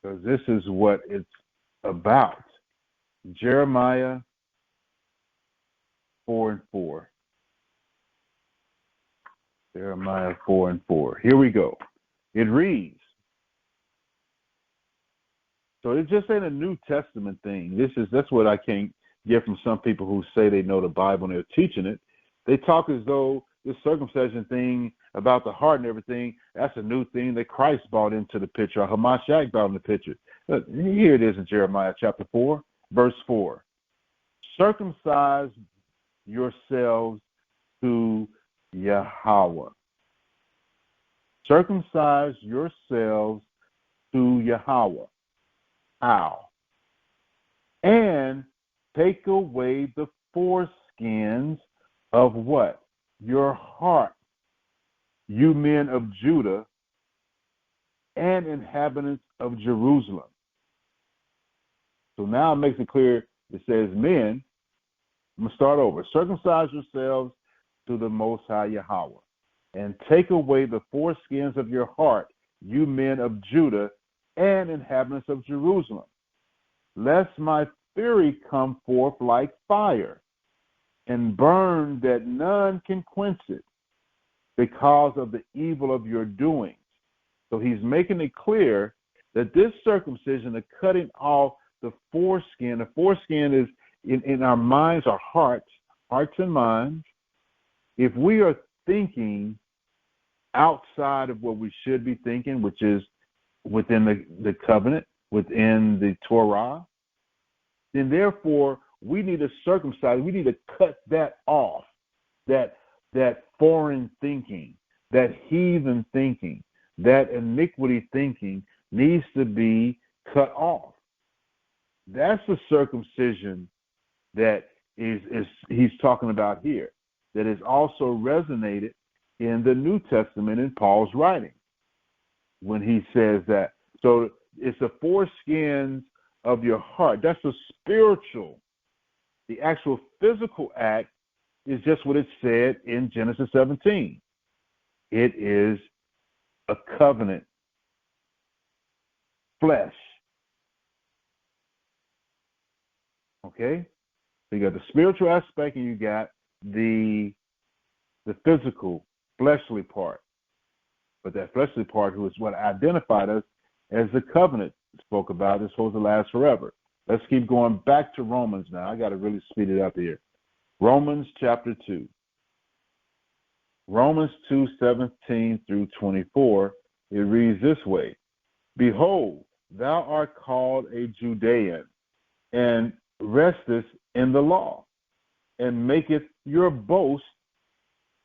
A: because this is what it's about. Jeremiah 4:4. Jeremiah 4:4. Here we go. It reads. So it just ain't a New Testament thing. That's what I can't get from some people who say they know the Bible and they're teaching it. They talk as though this circumcision thing about the heart and everything, that's a new thing that Christ brought into the picture, or Hamashiach brought in the picture. Look, here it is in Jeremiah chapter 4, verse 4. Circumcise yourselves to Yahweh. Circumcise yourselves to Yahweh. How? And take away the foreskins of what? Your heart, you men of Judah and inhabitants of Jerusalem. So now it makes it clear, it says men. I'm going to start over. Circumcise yourselves to the Most High Yahweh, and take away the foreskins of your heart, you men of Judah and inhabitants of Jerusalem, lest my fury come forth like fire, and burn that none can quench it, because of the evil of your doings. So he's making it clear that this circumcision, the cutting off the foreskin is in our minds, our hearts and minds. If we are thinking outside of what we should be thinking, which is within the covenant, within the Torah, then therefore we need to circumcise. We need to cut that off, that foreign thinking, that heathen thinking, that iniquity thinking needs to be cut off. That's the circumcision that is he's talking about here, that is also resonated in the New Testament in Paul's writing when he says that. So it's the foreskins of your heart. That's a spiritual. The actual physical act is just what it said in Genesis 17. It is a covenant, flesh. Okay? So you got the spiritual aspect and you got the physical, fleshly part. But that fleshly part, who is what identified us as the covenant spoke about, is supposed to last forever. Let's keep going back to Romans now. I got to really speed it up here. Romans chapter 2. Romans 2:17 through 24, it reads this way. Behold, thou art called a Judean, and restest in the law, and maketh your boast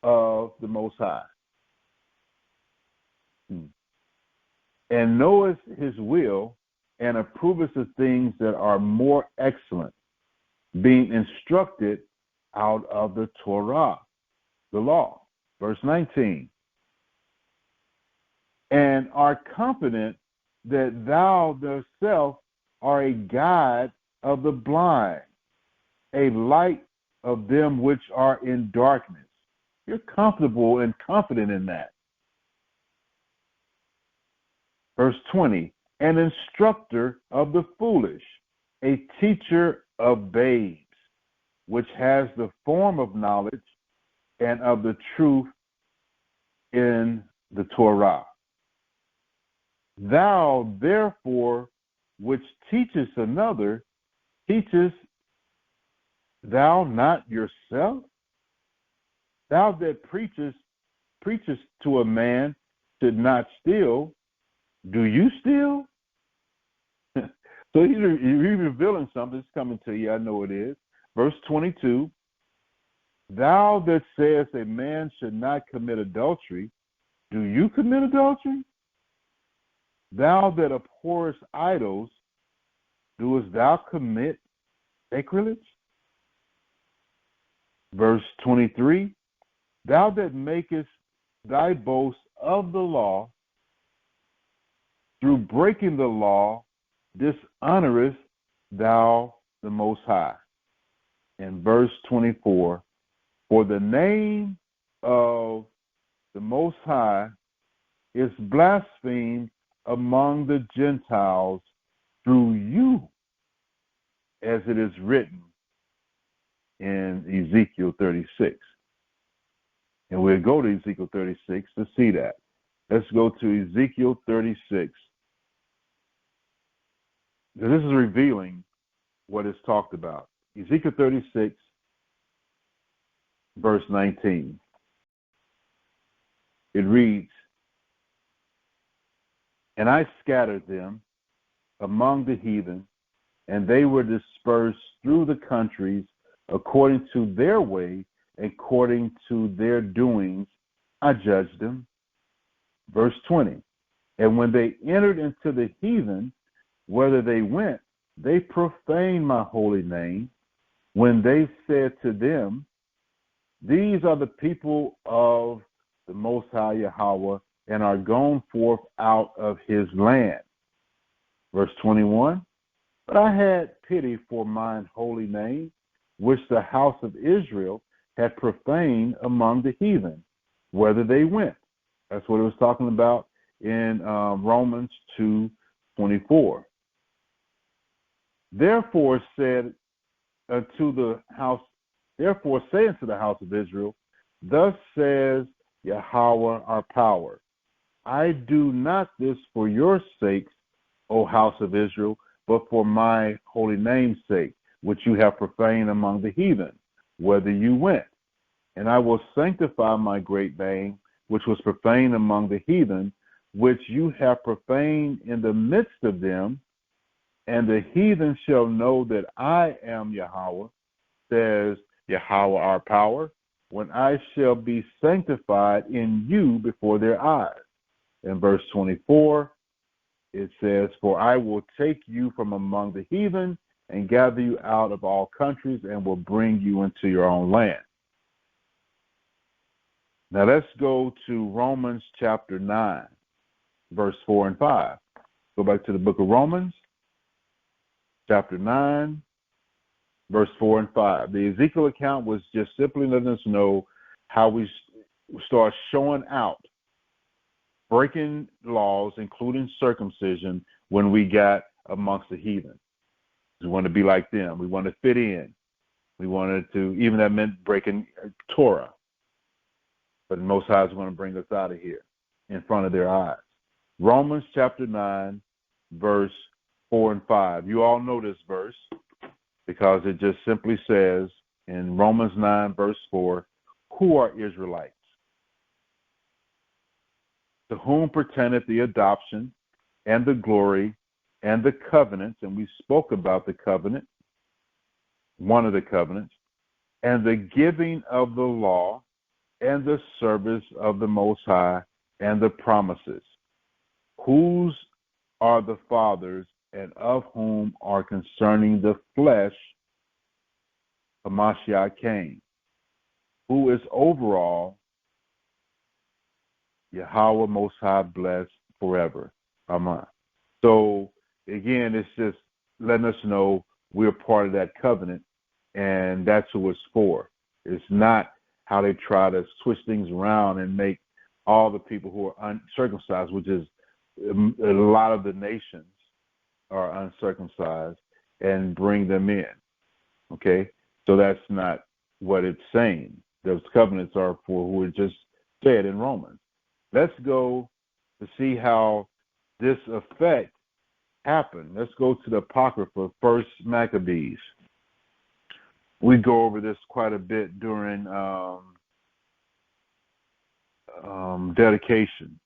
A: of the Most High. And knowest his will, and approvest the things that are more excellent, being instructed out of the Torah, the law. Verse 19. And are confident that thou thyself art a guide of the blind, a light of them which are in darkness. You're comfortable and confident in that. Verse 20, an instructor of the foolish, a teacher of babes, which has the form of knowledge and of the truth in the Torah. Thou, therefore, which teachest another, teachest thou not yourself? Thou that preachest to a man should not steal, do you steal? So he's revealing something. It's coming to you. I know it is. Verse 22, thou that sayest a man should not commit adultery, do you commit adultery? Thou that abhorrest idols, doest thou commit sacrilege? Verse 23, thou that makest thy boast of the law, through breaking the law, dishonorest thou the Most High. And verse 24, for the name of the Most High is blasphemed among the Gentiles through you, as it is written in Ezekiel 36. And we'll go to Ezekiel 36 to see that. Let's go to Ezekiel 36. This is revealing what is talked about. Ezekiel 36, verse 19. It reads, and I scattered them among the heathen, and they were dispersed through the countries according to their way, according to their doings, I judged them. Verse 20, and when they entered into the heathen, whether they went, they profaned my holy name, when they said to them, these are the people of the Most High Yahweh, and are gone forth out of his land. Verse 21, but I had pity for mine holy name, which the house of Israel had profaned among the heathen, whether they went. That's what it was talking about in Romans 2:24. Therefore say unto the house of Israel, thus says Yahweh our power, I do not this for your sakes, O house of Israel, but for my holy name's sake, which you have profaned among the heathen, whether you went. And I will sanctify my great name, which was profaned among the heathen, which you have profaned in the midst of them, and the heathen shall know that I am Yahweh, says Yahweh our power, when I shall be sanctified in you before their eyes. In verse 24, it says, for I will take you from among the heathen and gather you out of all countries and will bring you into your own land. Now let's go to Romans chapter 9, verse 4 and 5. Go back to the book of Romans, chapter 9, verse 4 and 5. The Ezekiel account was just simply letting us know how we start showing out breaking laws, including circumcision, when we got amongst the heathen. We want to be like them. We want to fit in. We wanted to, even that meant breaking Torah. But the Most High is going to bring us out of here in front of their eyes. Romans chapter 9, verse 4 and 5. You all know this verse because it just simply says in Romans 9, verse 4, who are Israelites? To whom pertaineth the adoption and the glory and the covenants, and we spoke about the covenant, one of the covenants, and the giving of the law and the service of the Most High and the promises, whose are the fathers and of whom are concerning the flesh Hamashiach came. who is overall Yahweh Most High blessed forever. Amen. So again, it's just letting us know we're part of that covenant, and that's who it's for. It's not how they try to switch things around and make all the people who are uncircumcised, which is a lot of the nations are uncircumcised, and bring them in. Okay? So that's not what it's saying. Those covenants are for who it just said in Romans. Let's go to see how this effect happened. Let's go to the Apocrypha, First Maccabees. We go over this quite a bit during dedication.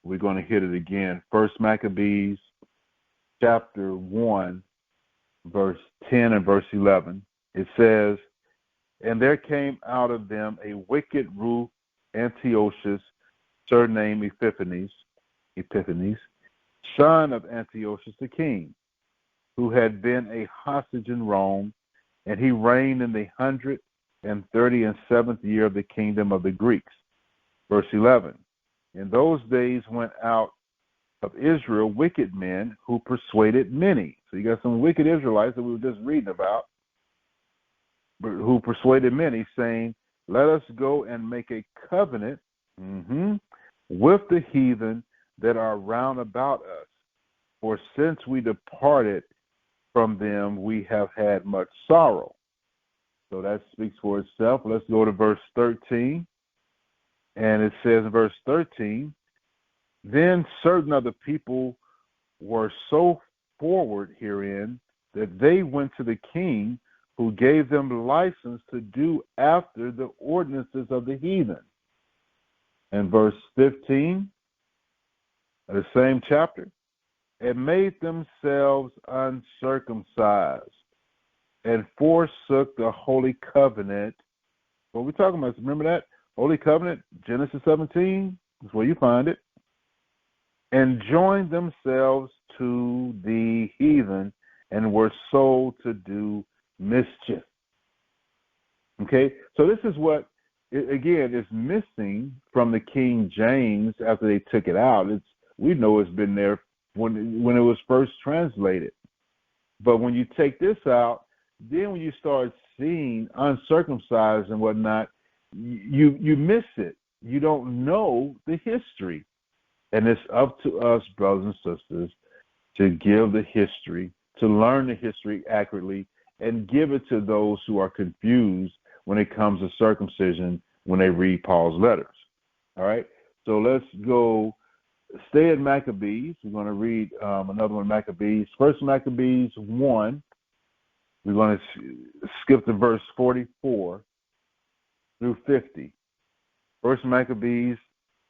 A: We're going to hit it again. First Maccabees, chapter 1, verse 10 and verse 11. It says, "And there came out of them a wicked ruled Antiochus, surnamed Epiphanes, son of Antiochus the king, who had been a hostage in Rome, and he reigned in the 137th year of the kingdom of the Greeks." Verse 11, "In those days went out of Israel wicked men who persuaded many." So you got some wicked Israelites that we were just reading about, who persuaded many, saying, "Let us go and make a covenant with the heathen that are round about us. For since we departed from them, we have had much sorrow." So that speaks for itself. Let's go to verse 13. And it says in verse 13, "Then certain of the people were so forward herein that they went to the king, who gave them license to do after the ordinances of the heathen." And verse 15 of the same chapter, "And made themselves uncircumcised, and forsook the holy covenant." What we're talking about, remember that? Holy covenant, Genesis 17, is where you find it. "And joined themselves to the heathen, and were sold to do mischief." Okay, so this is what, again, is missing from the King James after they took it out. We know it's been there when it was first translated. But when you take this out, then when you start seeing uncircumcised and whatnot, you miss it. You don't know the history. And it's up to us, brothers and sisters, to give the history, to learn the history accurately, and give it to those who are confused when it comes to circumcision when they read Paul's letters. All right? So let's go, stay in Maccabees. We're going to read another one, Maccabees. First Maccabees 1. We're going to skip to verse 44 through 50. First Maccabees,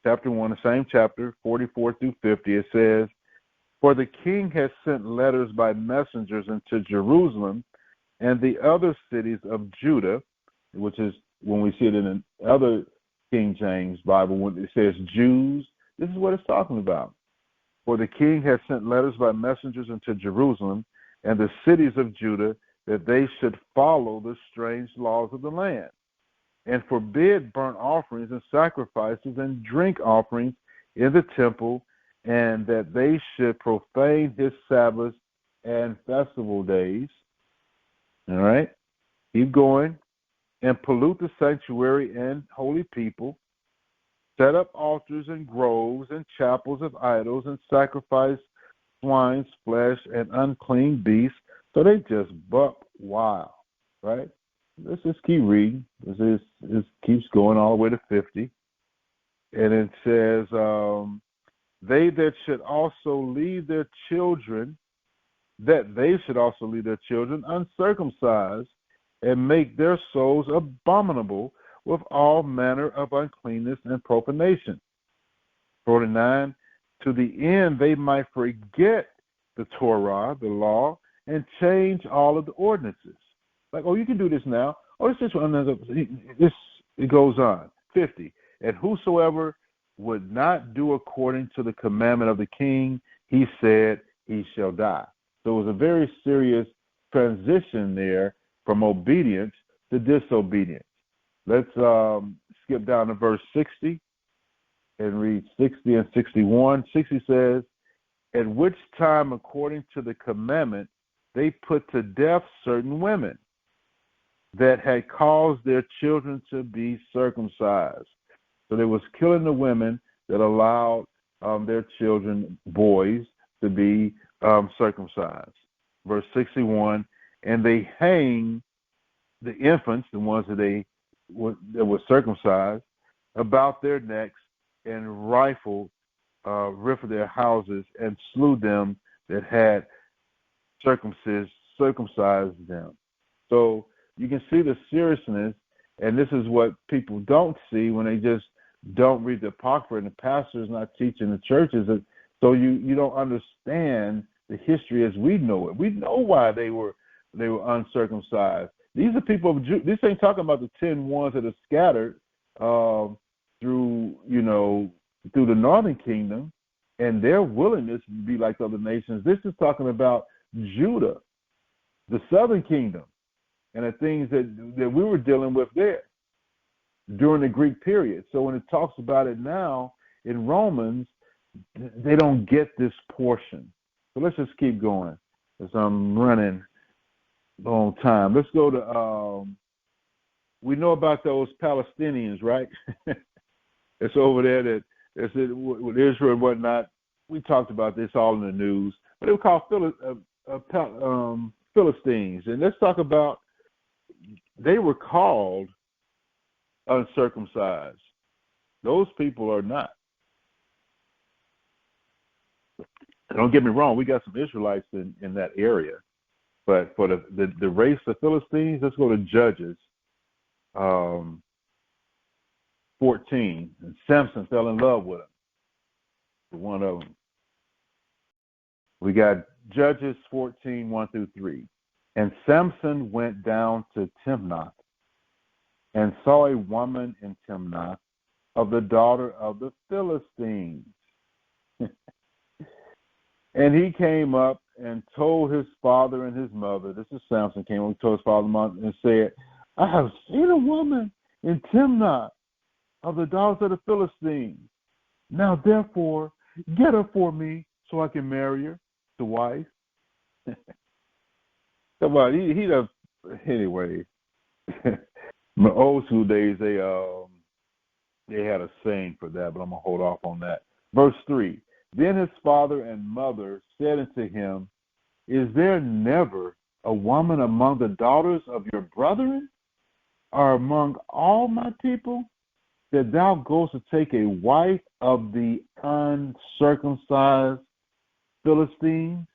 A: chapter 1, the same chapter, 44 through 50. It says, "For the king has sent letters by messengers into Jerusalem and the other cities of Judah," which is when we see it in another King James Bible, when it says Jews, this is what it's talking about. "For the king has sent letters by messengers into Jerusalem and the cities of Judah, that they should follow the strange laws of the land, and forbid burnt offerings and sacrifices and drink offerings in the temple, and that they should profane his Sabbaths and festival days." All right, keep going. "And pollute the sanctuary and holy people, set up altars and groves and chapels of idols, and sacrifice swine's flesh and unclean beasts." So they just buck wild, right? Let's just keep reading. This keeps going all the way to 50. And it says, "They that should also lead their children, uncircumcised, and make their souls abominable with all manner of uncleanness and profanation." 49, "To the end they might forget the Torah, the law, and change all of the ordinances." Like, oh, you can do this now. Oh, it's just it goes on. 50, "And whosoever would not do according to the commandment of the king, he said he shall die." So it was a very serious transition there from obedience to disobedience. Let's skip down to verse 60 and read 60 and 61. 60 says, at which time, according to the commandment, they put to death certain women that had caused their children to be circumcised. So they was killing the women that allowed their children, boys, to be circumcised. Verse 61, and they hang the infants, the ones that were circumcised, about their necks and rifled their houses and slew them that had circumcised them. So you can see the seriousness, and this is what people don't see when they just don't read the Apocrypha and the pastor is not teaching the churches. So you don't understand the history as we know it. We know why they were uncircumcised. These are people of Judah. This ain't talking about the 10 ones that are scattered through the northern kingdom and their willingness to be like other nations. This is talking about Judah, the southern kingdom, and the things that we were dealing with there during the Greek period. So when it talks about it now in Romans, they don't get this portion. So let's just keep going as I'm running a long time. Let's go to, we know about those Palestinians, right? It's over there that it's with Israel and whatnot. We talked about this all in the news, but they were called Philistines. And let's talk about, they were called uncircumcised. Those people are not. Don't get me wrong, we got some Israelites in that area. But for the race of Philistines, let's go to Judges 14. And Samson fell in love with him. One of them. We got Judges 14, 1 through 3. And Samson went down to Timnath and saw a woman in Timnath of the daughter of the Philistines. And he came up and told his father and his mother, this is Samson, came up and told his father and mother and said, I have seen a woman in Timnath of the daughters of the Philistines. Now, therefore, get her for me so I can marry her, the wife. Come on, he does. Anyway, my old school days, they had a saying for that, but I'm going to hold off on that. Verse 3, then his father and mother said unto him, is there never a woman among the daughters of your brethren, or among all my people, that thou goest to take a wife of the uncircumcised Philistines?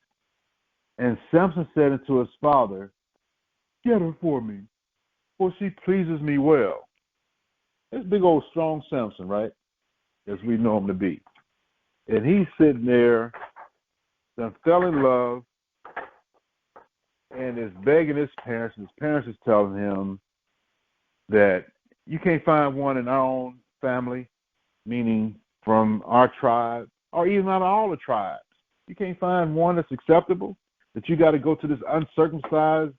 A: And Samson said unto his father, get her for me, for she pleases me well. This big old strong Samson, right? As we know him to be. And he's sitting there, then fell in love, and is begging his parents. His parents is telling him that you can't find one in our own family, meaning from our tribe, or even out of all the tribes. You can't find one that's acceptable, that you got to go to this uncircumcised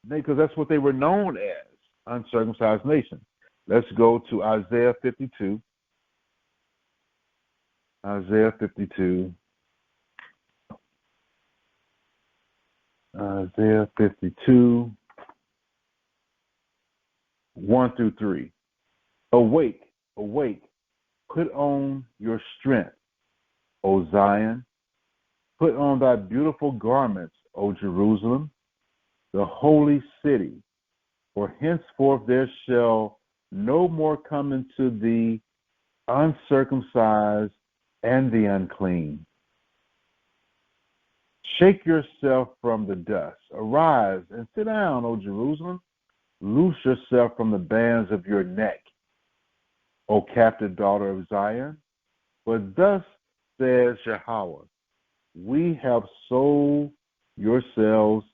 A: nation, because that's what they were known as, uncircumcised nation. Let's go to Isaiah 52. Isaiah 52. Isaiah 52, 1 through 3. Awake, awake, put on your strength, O Zion. Put on thy beautiful garments, O Jerusalem, the holy city. For henceforth there shall no more come into thee uncircumcised and the unclean. Shake yourself from the dust. Arise and sit down, O Jerusalem. Loose yourself from the bands of your neck, O captive daughter of Zion. For thus says Yahar, you have sold yourselves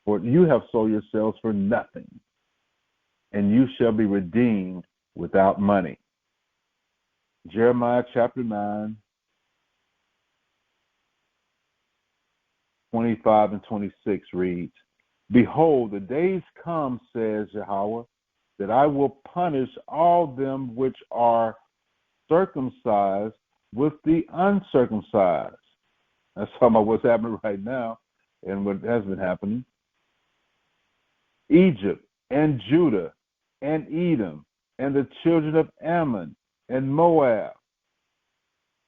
A: for nothing, and you shall be redeemed without money. Jeremiah chapter 9, 25 and 26 reads, behold, the days come, says Yahar, that I will punish all them which are circumcised with the uncircumcised. That's talking about what's happening right now and what has been happening. Egypt and Judah and Edom and the children of Ammon and Moab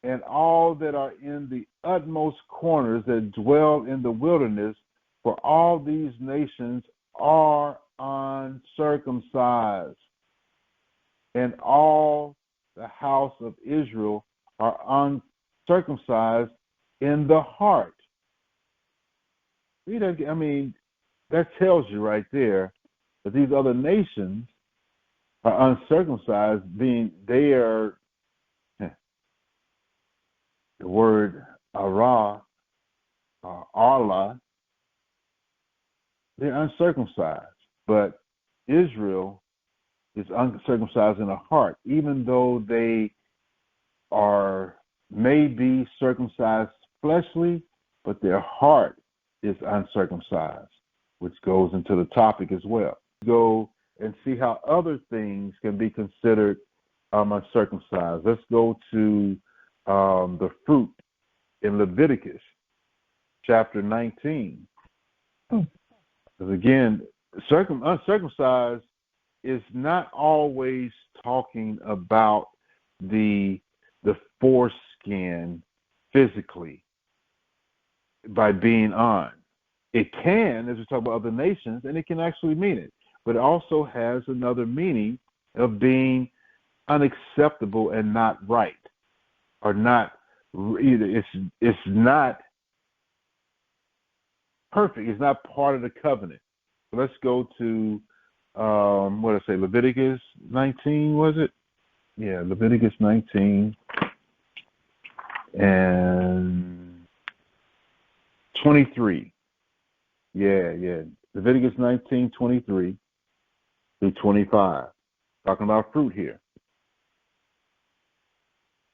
A: and all that are in the utmost corners that dwell in the wilderness, for all these nations are uncircumcised, and all the house of Israel are uncircumcised in the heart. I mean, that tells you right there that these other nations are uncircumcised, being they are the word ara, Allah, they're uncircumcised. But Israel is uncircumcised in the heart, even though they may be circumcised fleshly, but their heart is uncircumcised, which goes into the topic as well. Go and see how other things can be considered uncircumcised. Let's go to the fruit in Leviticus chapter 19. Because again, uncircumcised is not always talking about the foreskin physically by being on. It can, as we talk about other nations, and it can actually mean it, but it also has another meaning of being unacceptable and not right, or not either. It's not perfect. It's not part of the covenant. So let's go to what did I say? Leviticus 19, was it? Yeah, Leviticus 19 and 23. Yeah. Leviticus 19:23 through 25. Talking about fruit here.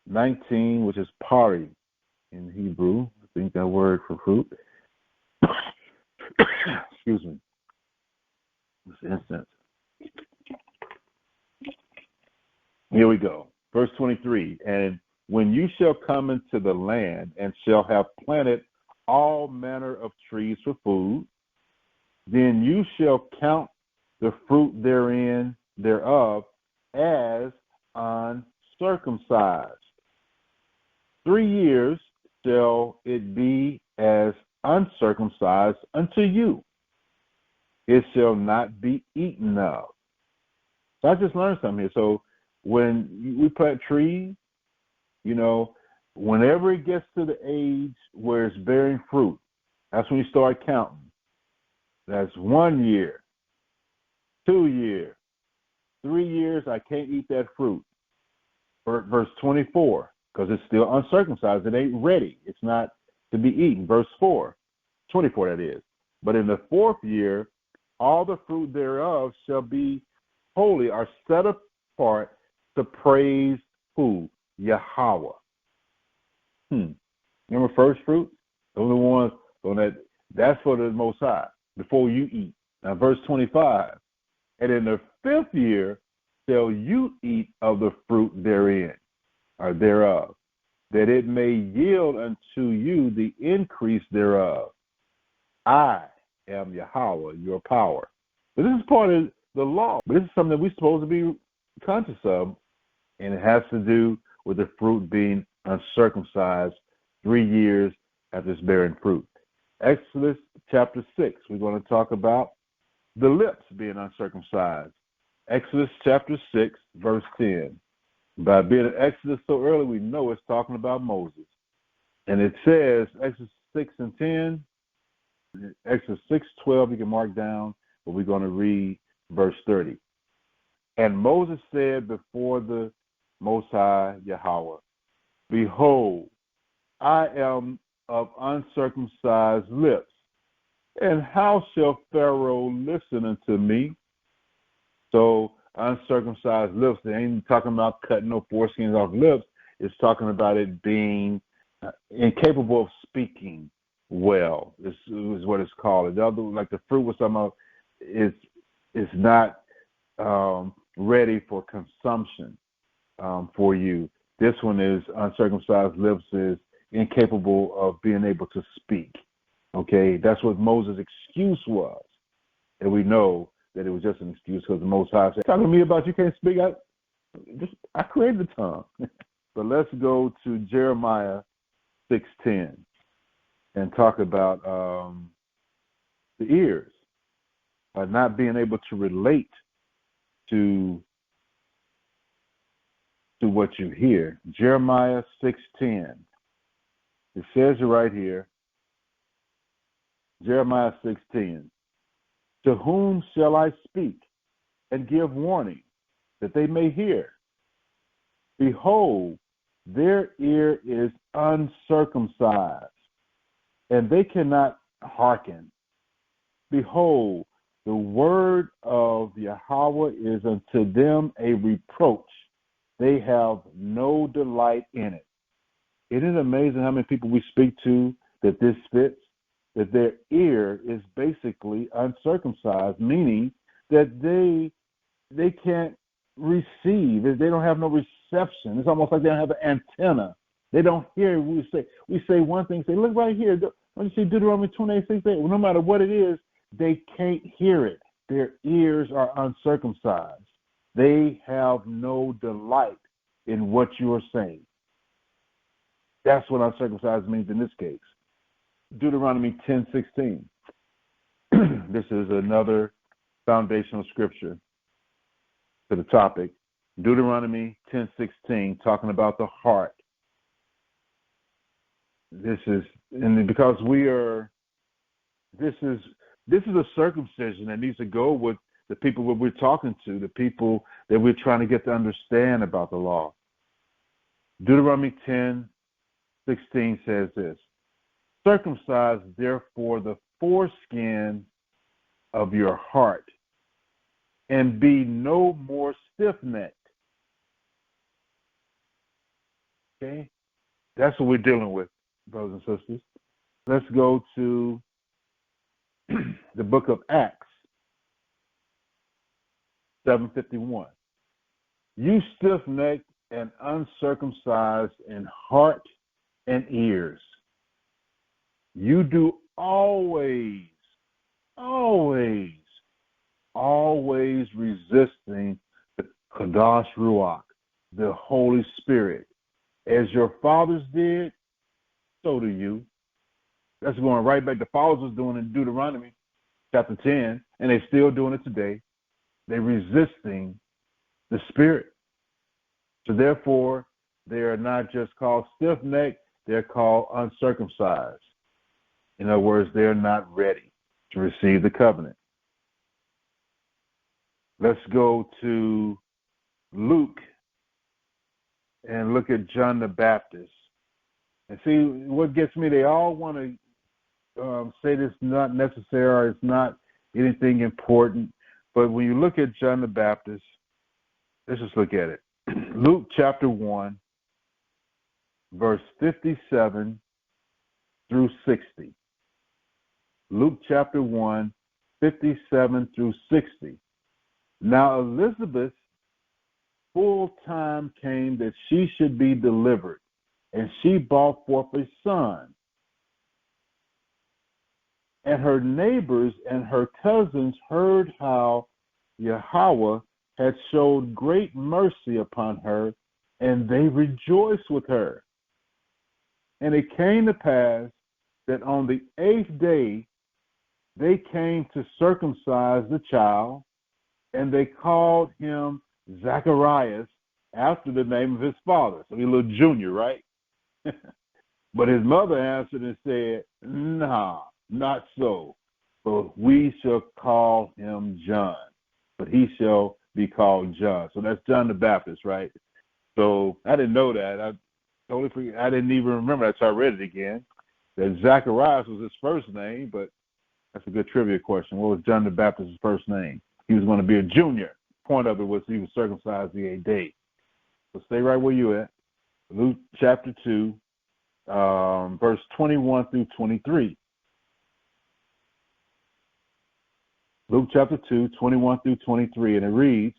A: 19, which is pari in Hebrew. I think that word for fruit. Excuse me. This instance. Here we go. Verse 23. And when you shall come into the land and shall have planted all manner of trees for food, then you shall count the fruit thereof as uncircumcised. 3 years shall it be as uncircumcised unto you. It shall not be eaten of. So I just learned something here. So when we plant trees, whenever it gets to the age where it's bearing fruit, that's when you start counting. That's 1 year, 2 years, 3 years, I can't eat that fruit. Verse 24, because it's still uncircumcised. It ain't ready. It's not to be eaten. Verse 24, that is. But in the 4th year, all the fruit thereof shall be holy, or set apart to praise who? Yahweh. Remember first fruit? Those are the ones that's for the Most High, before you eat. Now verse 25, and in the 5th year shall you eat of the fruit therein, or thereof, that it may yield unto you the increase thereof. I am Yahweh, your power. But this is part of the law. But this is something that we're supposed to be conscious of, and it has to do with the fruit being uncircumcised 3 years after it's bearing fruit. Exodus chapter 6, we're going to talk about the lips being uncircumcised. Exodus chapter 6, verse 10. By being in Exodus so early, we know it's talking about Moses. And it says, Exodus 6 and 10, Exodus 6:12, you can mark down, but we're going to read verse 30. And Moses said before the Most High Yahweh, behold, I am of uncircumcised lips, and how shall Pharaoh listen unto me? So uncircumcised lips, they ain't talking about cutting no foreskins off lips. It's talking about it being incapable of speaking well. This is what it's called. The other, like the fruit was talking about, is not ready for consumption for you. This one is uncircumcised lips is incapable of being able to speak. Okay, that's what Moses' excuse was. And we know that it was just an excuse because the Most High said, talking to me about you can't speak. I created the tongue. But let's go to Jeremiah 6:10 and talk about the ears, not being able to relate to what you hear. Jeremiah 6:10. It says it right here. Jeremiah 6:10. To whom shall I speak and give warning that they may hear? Behold, their ear is uncircumcised, and they cannot hearken. Behold, the word of Yahweh is unto them a reproach. They have no delight in it. Isn't it amazing how many people we speak to that this fits? That their ear is basically uncircumcised, meaning that they can't receive. They don't have no reception. It's almost like they don't have an antenna. They don't hear. We say one thing. Say, look right here. Don't you see Deuteronomy 28:6? Well, no matter what it is, they can't hear it. Their ears are uncircumcised. They have no delight in what you are saying. That's what uncircumcised means in this case. Deuteronomy 10:16. This is another foundational scripture to the topic. Deuteronomy 10:16, talking about the heart. This is a circumcision that needs to go with the people that we're talking to, the people that we're trying to get to understand about the law. Deuteronomy 10:16 says this: circumcise therefore the foreskin of your heart, and be no more stiff-necked. Okay? That's what we're dealing with, brothers and sisters. Let's go to the book of Acts 7:51. You stiff-necked and uncircumcised in heart and ears, you do always resisting the Kadosh Ruach, the Holy Spirit. As your fathers did, so do you. That's going right back. The fathers was doing it in Deuteronomy chapter 10, and they're still doing it today. They're resisting the Spirit. So therefore, they are not just called stiff-necked, they're called uncircumcised. In other words, they're not ready to receive the covenant. Let's go to Luke and look at John the Baptist. And see, what gets me, they all want to say this is not necessary or it's not anything important. But when you look at John the Baptist, let's just look at it. Luke chapter 1, verse 57 through 60. Luke chapter 1, 57 through 60. Now Elizabeth's full time came that she should be delivered, and she brought forth a son. And her neighbors and her cousins heard how Yahweh had showed great mercy upon her, and they rejoiced with her. And it came to pass that on the 8th day they came to circumcise the child, and they called him Zacharias after the name of his father. So he's a little junior, right? But his mother answered and said, nah, not so. But we shall call him John. But he shall be called John. So that's John the Baptist, right? So I didn't know that. I totally forget. I didn't even remember that, so I read it again. That Zacharias was his first name, but that's a good trivia question. What was John the Baptist's first name? He was going to be a junior. Point of it was he was circumcised the 8th day. So stay right where you at. Luke chapter 2, verse 21 through 23. Luke chapter 2, 21 through 23, and it reads,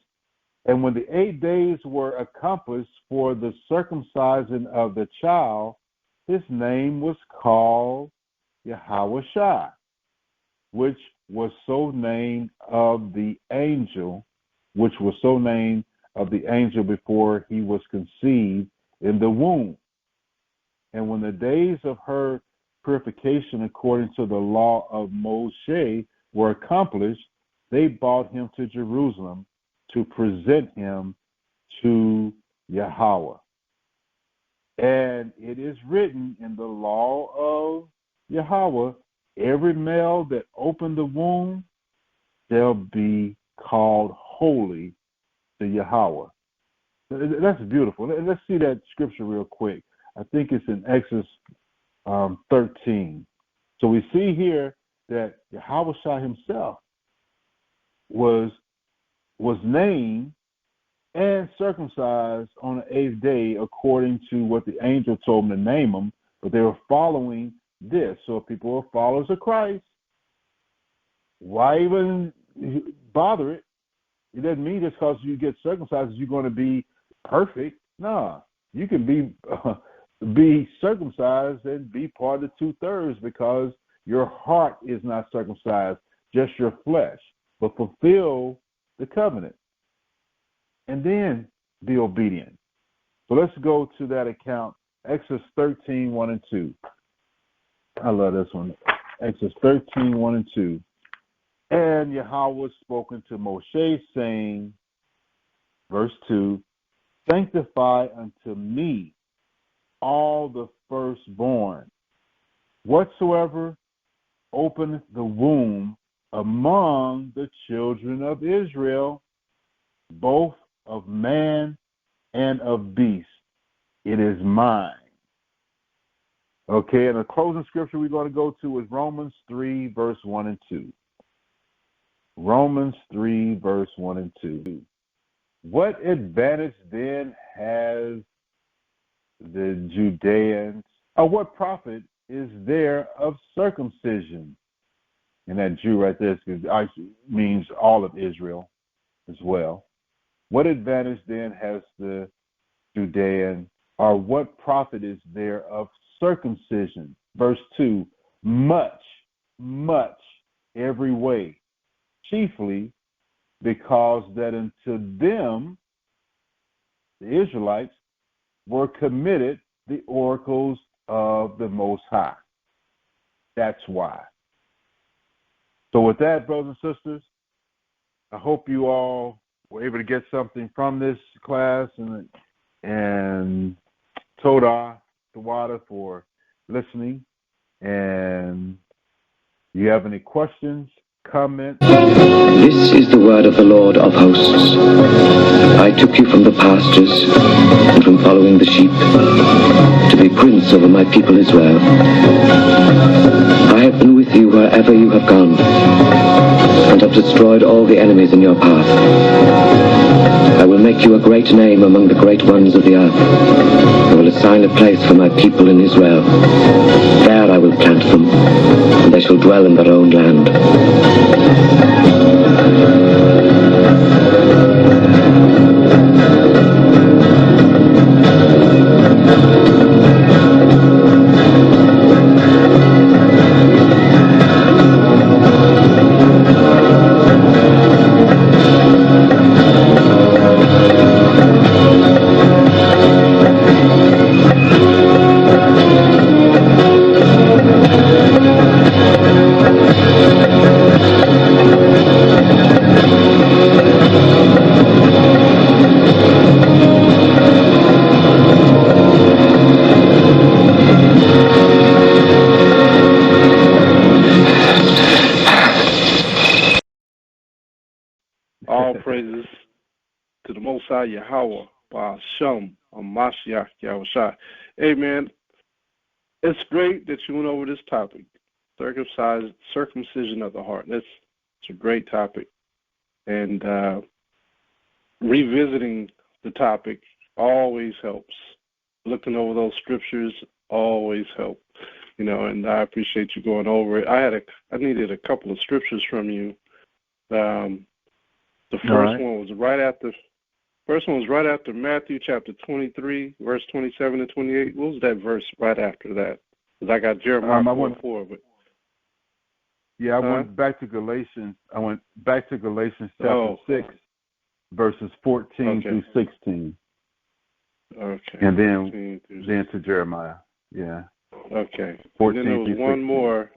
A: "And when the 8 days were accomplished for the circumcision of the child, his name was called Yahar, which was so named of the angel, before he was conceived in the womb. And when the days of her purification according to the law of Moshe were accomplished, they brought him to Jerusalem to present him to Yahweh. And it is written in the law of Yahweh, every male that opened the womb shall be called holy to Yahweh." That's beautiful. Let's see that scripture real quick. I think it's in Exodus 13. So we see here that Yahweh himself was named and circumcised on the 8th day according to what the angel told them to name him, but they were following this. So if people are followers of Christ, why even bother it? It doesn't mean just because you get circumcised you're going to be perfect. No, you can be circumcised and be part of the 2/3 because your heart is not circumcised, just your flesh. But fulfill the covenant and then be obedient. So let's go to that account, Exodus 13, 1 and 2. I love this one. Exodus 13, 1 and 2. "And Yahweh was spoken to Moshe, saying," verse 2, "Sanctify unto me all the firstborn, whatsoever openeth the womb among the children of Israel, both of man and of beast. It is mine." Okay, and the closing scripture we're going to go to is Romans 3, verse 1 and 2. Romans 3, verse 1 and 2. "What advantage then has the Judeans, or what profit is there of circumcision?" And that Jew right there means all of Israel as well. "What advantage then has the Judean, or what profit is there of circumcision?" Verse 2, "Much, every way, chiefly because that unto them, the Israelites, were committed the oracles of the Most High." That's why. So with that, brothers and sisters, I hope you all were able to get something from this class, and Toda Tawada for listening. And you have any questions, comments?
C: This is the word of the Lord of hosts. I took you from the pastures and from following the sheep to be prince over my people Israel. I have been with you wherever you have gone and have destroyed all the enemies in your path. I will make you a great name among the great ones of the earth. I will assign a place for my people in Israel. There I will plant them, and they shall dwell in their own land.
B: All praises to the Most High Yahweh, Ba'ashem, Mashiach, Yahushua. Hey, man, it's great that you went over this topic, circumcision of the heart. It's a great topic. And revisiting the topic always helps. Looking over those scriptures always help. And I appreciate you going over it. I needed a couple of scriptures from you The first one was right after. First one was right after Matthew chapter 23, verse 27 and 28. What was that verse right after that? Because I got Jeremiah 4, but
A: yeah, I went back to Galatians. I went back to Galatians chapter 6, verses 14 through 16.
B: Okay.
A: And then to Jeremiah. Yeah.
B: Okay.
A: 14
B: and then there was
A: through
B: one
A: 16.
B: more.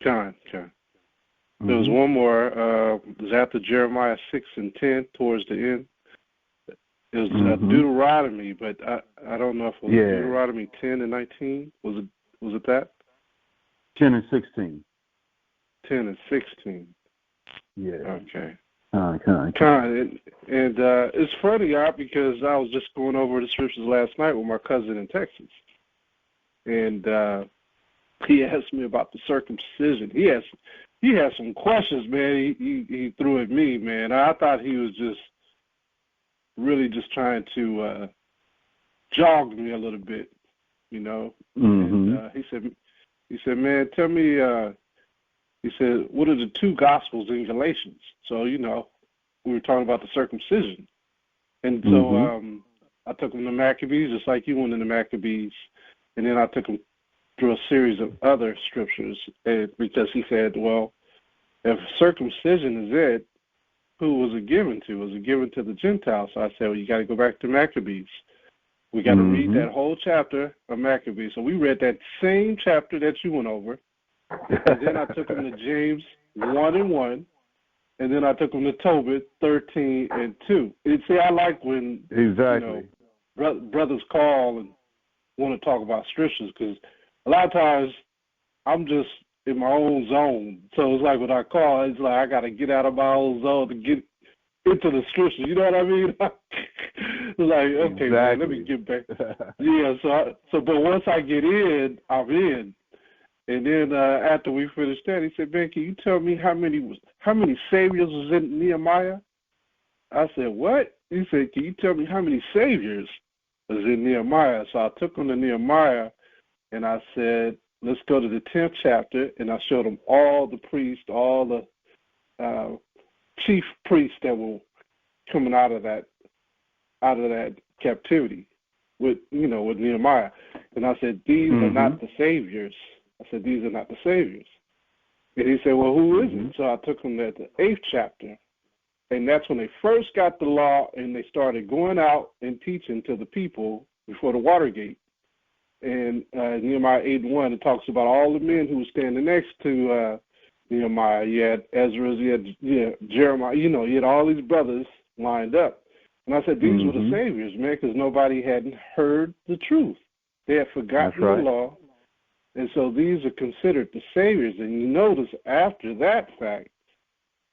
B: John. There was one more. It was after Jeremiah 6 and 10, towards the end. It was Deuteronomy, but I don't know if it was Deuteronomy 10 and 19. Was it that?
A: 10 and 16.
B: 10 and 16.
A: Yeah.
B: Okay.
A: Kind.
B: And it's funny, because I was just going over the scriptures last night with my cousin in Texas, and he asked me about the circumcision. He had some questions, man. He threw at me, man. I thought he was just really just trying to jog me a little bit, you know. And he said, man, tell me. He said, what are the two gospels in Galatians? So, you know, we were talking about the circumcision. And so I took him to Maccabees, just like you went into Maccabees. And then I took him through a series of other scriptures, because he said, well, if circumcision is it, who was it given to? Was it given to the Gentiles? So I said, well, you got to go back to Maccabees. We got to read that whole chapter of Maccabees. So we read that same chapter that you went over. And then I took him to James 1 and 1, and then I took him to Tobit 13 and 2. And see, I like when brothers call and want to talk about scriptures, because a lot of times I'm just in my own zone. So it's like when I call, it's like I got to get out of my own zone to get into the scriptures. You know what I mean? It's like, okay, man, let me get back. Yeah. But once I get in, I'm in. And then after we finished that, he said, man, can you tell me how many saviors was in Nehemiah? I said, what? He said, can you tell me how many saviors was in Nehemiah? So I took him to Nehemiah, and I said, let's go to the 10th chapter, and I showed him all the priests, all the chief priests that were coming out of that captivity with Nehemiah. And I said, these are not the saviors. I said, these are not the saviors. And he said, well, who is it? So I took him to the 8th chapter. And that's when they first got the law, and they started going out and teaching to the people before the Watergate. And Nehemiah 8:1, it talks about all the men who were standing next to Nehemiah. You had Ezra, you had Jeremiah, you had all these brothers lined up. And I said, these were the saviors, man, because nobody hadn't heard the truth. They had forgotten the law. And so these are considered the saviors. And you notice after that fact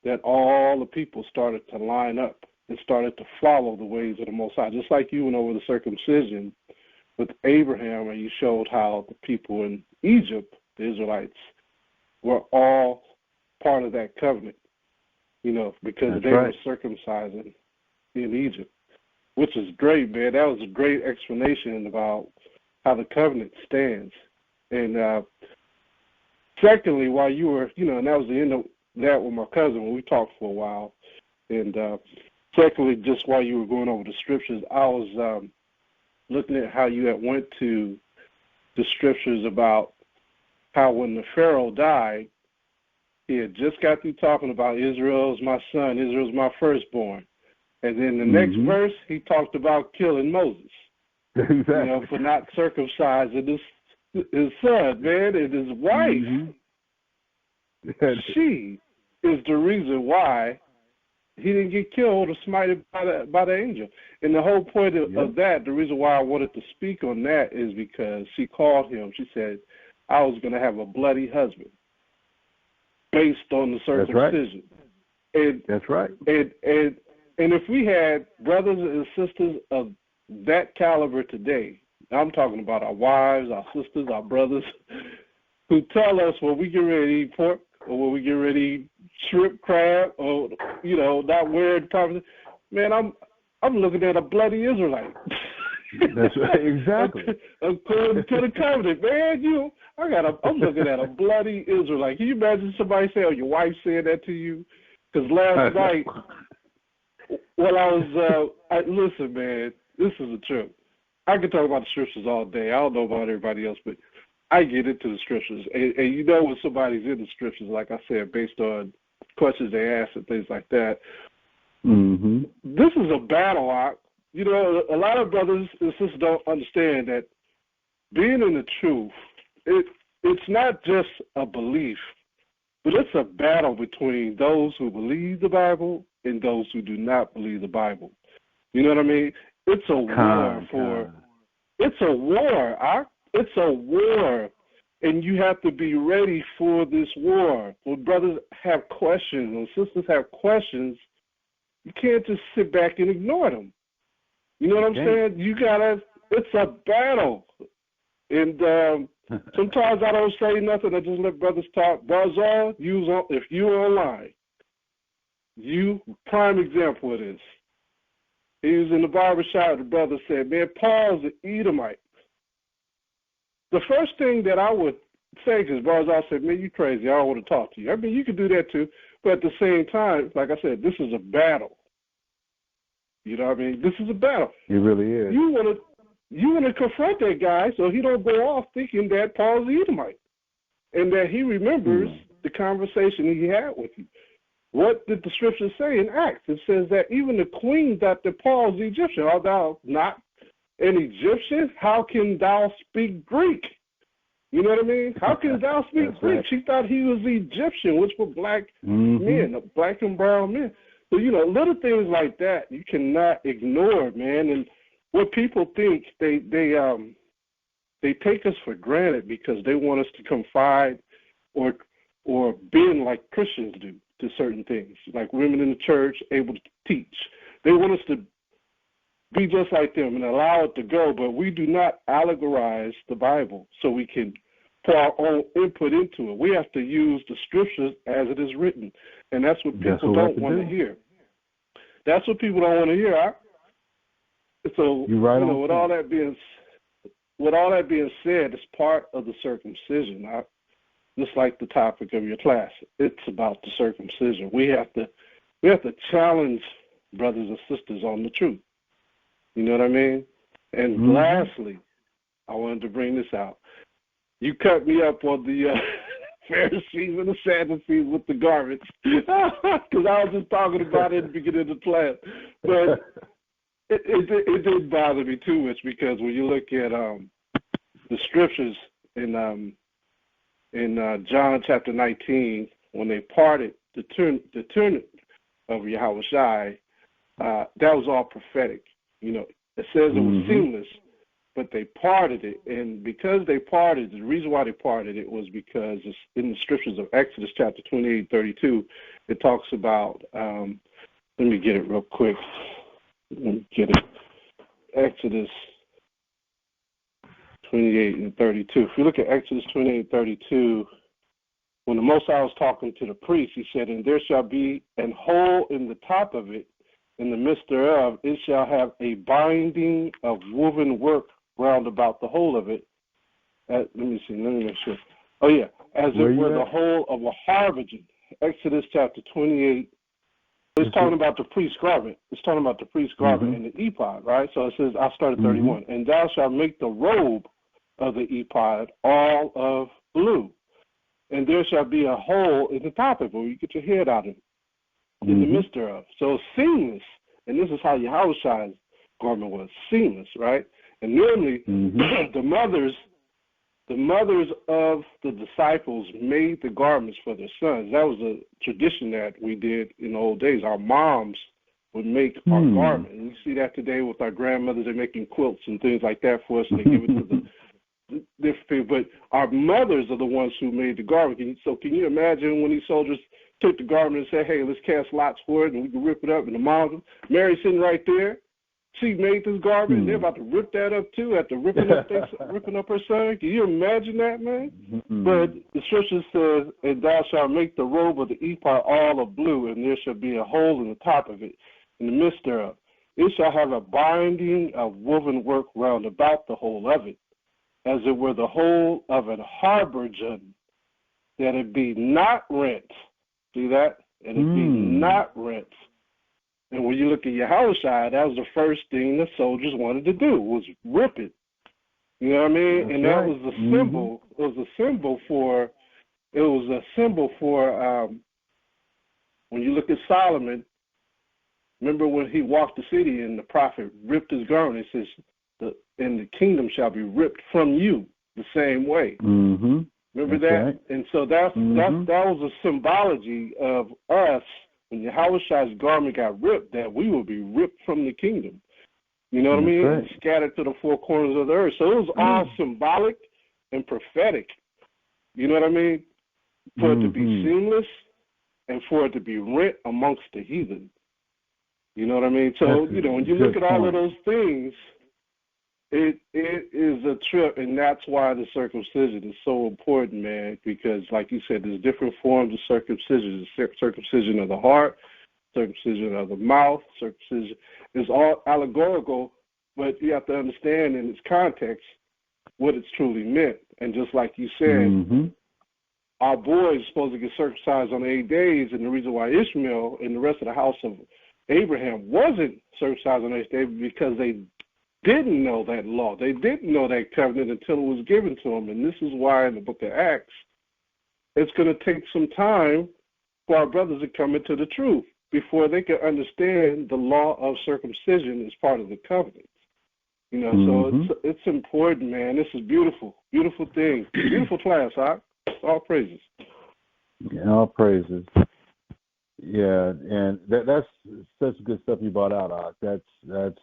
B: that all the people started to line up and started to follow the ways of the Most High. Just like you went over the circumcision with Abraham, and you showed how the people in Egypt, the Israelites, were all part of that covenant, because they were circumcising in Egypt, which is great, man. That was a great explanation about how the covenant stands. And secondly, while you were, and that was the end of that with my cousin when we talked for a while. And secondly, just while you were going over the scriptures, I was looking at how you had went to the scriptures about how when the Pharaoh died, he had just got through talking about Israel's my son, Israel's my firstborn. And then the next verse, he talked about killing Moses, for not circumcising his son, man, and his wife. She is the reason why he didn't get killed or smited by the angel. And the whole point of that, the reason why I wanted to speak on that is because she called him. She said, I was going to have a bloody husband based on the circumcision.
A: That's right.
B: And if we had brothers and sisters of that caliber today, I'm talking about our wives, our sisters, our brothers, who tell us when we get ready to eat pork or when we get ready to eat shrimp, crab, or, not wearing property, man, I'm looking at a bloody Israelite.
A: That's right, exactly.
B: According to the covenant, man, I'm looking at a bloody Israelite. Can you imagine somebody say, your wife said that to you? Because last night, while I was, listen, man, this is the truth. I could talk about the scriptures all day. I don't know about everybody else, but I get into the scriptures. And you know when somebody's in the scriptures, like I said, based on questions they ask and things like that.
A: Mm-hmm.
B: This is a battle. You know, a lot of brothers and sisters don't understand that being in the truth, it's not just a belief, but it's a battle between those who believe the Bible and those who do not believe the Bible. You know what I mean? It's a war. It's a war. It's a war, and you have to be ready for this war. When brothers have questions, when sisters have questions, you can't just sit back and ignore them. You know what I'm saying? It's a battle. And sometimes I don't say nothing. I just let brothers talk. Barzal, if you're online, prime example of this. He was in the barbershop. The brother said, man, Paul's an Edomite. The first thing that I would say, because Barzal said, man, you crazy. I don't want to talk to you. I mean, you can do that too. But at the same time, like I said, this is a battle. You know what I mean? This is a battle.
A: It really is.
B: You want to confront that guy so he don't go off thinking that Paul's an Edomite and that he remembers the conversation he had with you. What did the scripture say in Acts? It says that even the queen thought that Paul's Egyptian. Art thou not an Egyptian? How can thou speak Greek? You know what I mean? How can thou speak Greek? Right. She thought he was Egyptian, which were black men, black and brown men. So, you know, little things like that you cannot ignore, man. And what people think, they take us for granted because they want us to confide or bend like Christians do to certain things, like women in the church able to teach. They want us to be just like them and allow it to go, but we do not allegorize the Bible so we can put our own input into it. We have to use the scriptures as it is written, and that's what people don't want to hear. That's what people don't want to hear. So,
A: right,
B: you know, with all that being said, it's part of the circumcision. Just like the topic of your class, it's about the circumcision. We have to challenge brothers and sisters on the truth. You know what I mean? And lastly, I wanted to bring this out. You cut me up on the Pharisees and the Sadducees with the garments because I was just talking about it at the beginning of the class. But it didn't bother me too much because when you look at the scriptures in John chapter 19, when they parted the tunic of Yahushai, that was all prophetic. You know, it says it was seamless, but they parted it. And because they parted, the reason why they parted it was because it's in the scriptures of Exodus chapter 28:32, it talks about, let me get it real quick. Let me get it. Exodus 28:32. If you look at Exodus 28:32, when the Most High was talking to the priest, he said, and there shall be an hole in the top of it, in the midst thereof, it shall have a binding of woven work round about the whole of it. Let me make sure. Oh, yeah. As it were the whole of a harbinger. Exodus chapter 28. It's talking about the priest's garment. It's talking about the priest's garment and the ephod, right? So it says, I started 31. And thou shalt make the robe of the ephod all of blue. And there shall be a hole in the top of it where you get your head out of it, in the midst thereof. So it's seamless. And this is how Yahushua's garment was, seamless, right? And normally the mothers of the disciples made the garments for their sons. That was a tradition that we did in the old days. Our moms would make our garment. And you see that today with our grandmothers. They're making quilts and things like that for us, and they give it to the different people. But our mothers are the ones who made the garment. So can you imagine when these soldiers took the garment and said, hey, let's cast lots for it, and we can rip it up, and the mom, Mary sitting right there, she made this garment, and they're about to rip that up too after ripping up her son. Can you imagine that, man? But the scripture says, and thou shalt make the robe of the ephod all of blue, and there shall be a hole in the top of it, in the midst thereof. It shall have a binding of woven work round about the whole of it, as it were the whole of an harbinger, that it be not rent. See that? and it be not rent. And when you look at Yahushua, that was the first thing the soldiers wanted to do, was rip it. You know what I mean?
A: That's
B: and that
A: right.
B: was the symbol. It was a symbol for. It was a symbol for. When you look at Solomon, remember when he walked the city and the prophet ripped his garment? It says, "And the kingdom shall be ripped from you the same way."
A: Mm-hmm.
B: Remember
A: That's
B: that?
A: right.
B: And so that was a symbology of us when Yahushua's garment got ripped, that we will be ripped from the kingdom. You know what I mean?
A: Right.
B: And scattered to the four corners of the earth. So it was all symbolic and prophetic. You know what I mean? For it to be seamless and for it to be rent amongst the heathen. You know what I mean? So, when you look at all of those things, it is a trip, and that's why the circumcision is so important, man, because like you said, there's different forms of circumcision. Circumcision of the heart, circumcision of the mouth, circumcision is all allegorical, but you have to understand in its context what it's truly meant. And just like you said, our boy is supposed to get circumcised on 8 days, and the reason why Ishmael and the rest of the house of Abraham wasn't circumcised on 8 days because they didn't know that law. They didn't know that covenant until it was given to them. And this is why in the book of Acts, it's going to take some time for our brothers to come into the truth before they can understand the law of circumcision as part of the covenant. So it's important, man. This is beautiful. Beautiful thing. Beautiful class, huh? All praises.
A: Yeah, all praises. Yeah, and that's such good stuff you brought out, Ock. That's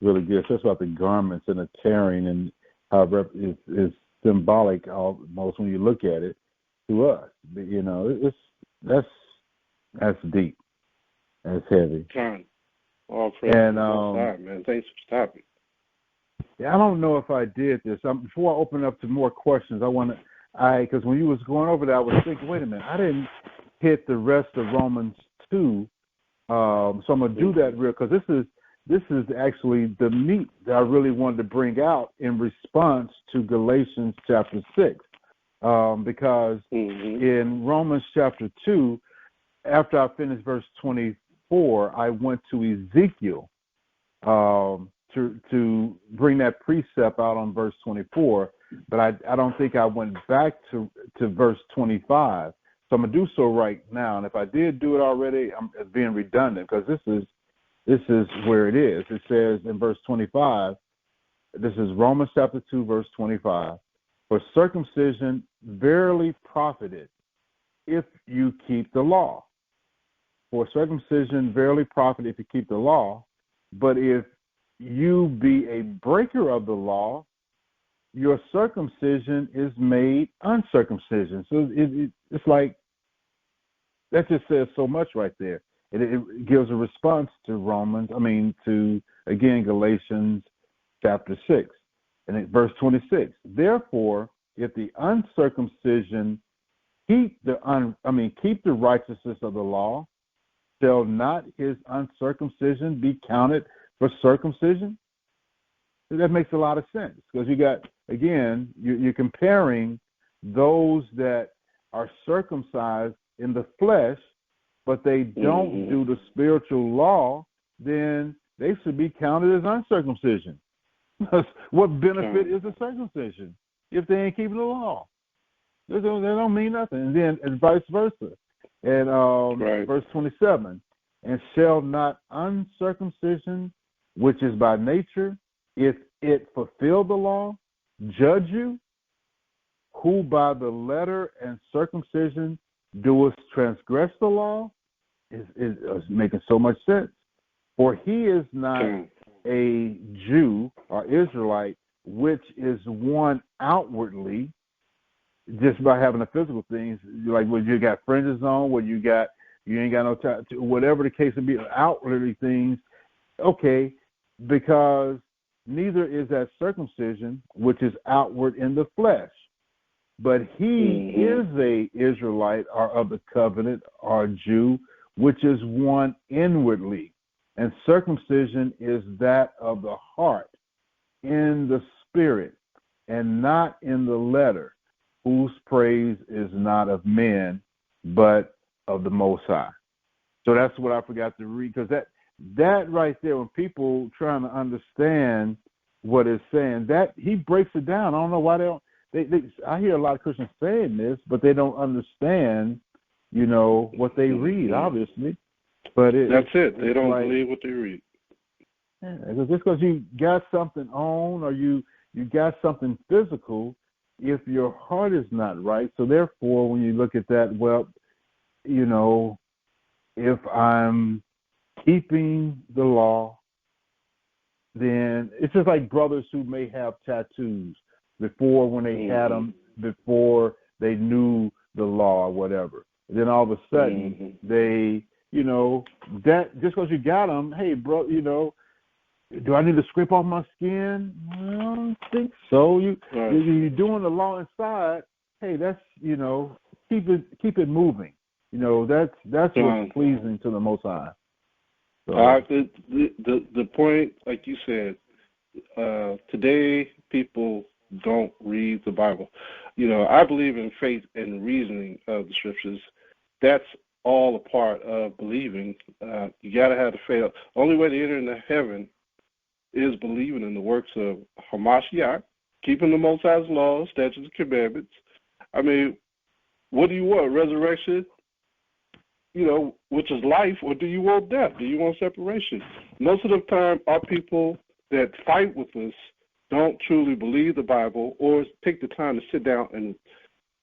A: really good, especially about the garments and the tearing and how it is symbolic almost when you look at it to us. But, that's deep. That's heavy.
B: John, all praise.
A: And
B: man, thanks for stopping.
A: Yeah, I don't know if I did this. Before I open up to more questions, because when you was going over that, I was thinking, wait a minute, I didn't hit the rest of Romans 2, so I'm gonna do that real, because this is actually the meat that I really wanted to bring out in response to Galatians chapter 6, because in Romans chapter 2, after I finished verse 24, I went to Ezekiel to bring that precept out on verse 24, but I don't think I went back to verse 25. So I'm going to do so right now. And if I did do it already, it's being redundant, because this is where it is. It says in verse 25, this is Romans chapter 2, verse 25, for circumcision verily profited if you keep the law. For circumcision verily profited if you keep the law, but if you be a breaker of the law, your circumcision is made uncircumcision. So it's like, that just says so much right there. It gives a response to Galatians chapter 6. And in verse 26, therefore, if the uncircumcision keep the righteousness of the law, shall not his uncircumcision be counted for circumcision? That makes a lot of sense, because you got, again, you're comparing those that are circumcised in the flesh, but they don't do the spiritual law, then they should be counted as uncircumcision. What benefit is the circumcision if they ain't keeping the law? They don't mean nothing. And vice versa. And verse 27, and shall not uncircumcision, which is by nature, if it fulfill the law, judge you, who by the letter and circumcision doeth transgress the law? Is making so much sense. For he is not a Jew or Israelite, which is one outwardly, just by having the physical things, like when you got fringes on, where you ain't got no time, whatever the case would be, outwardly things, okay, because neither is that circumcision, which is outward in the flesh, but he is a Israelite or of the covenant or Jew, which is one inwardly, and circumcision is that of the heart, in the spirit, and not in the letter, whose praise is not of men, but of the Most High. So that's what I forgot to read, because that right there, when people trying to understand what it's saying, that he breaks it down. I don't know why they don't. I hear a lot of Christians saying this, but they don't understand, what they read, obviously. But
B: that's it. They don't
A: like,
B: believe what they read.
A: Yeah, just because you got something on, or you got something physical, if your heart is not right. So therefore, when you look at that, well, if I'm keeping the law, then it's just like brothers who may have tattoos before, when they had them, before they knew the law or whatever. And then all of a sudden, they, that just because you got them, hey, bro, do I need to scrape off my skin? I don't think so. You're doing the law inside. Hey, that's, keep it moving. That's what's pleasing to the Most High. So,
B: the point, like you said, today people don't read the Bible. I believe in faith and reasoning of the Scriptures. That's all a part of believing. You got to have the faith. Only way to enter into heaven is believing in the works of Hamashiach, keeping the Most High's laws, statutes, and commandments. I mean, what do you want? Resurrection, which is life, or do you want death? Do you want separation? Most of the time, our people that fight with us don't truly believe the Bible or take the time to sit down and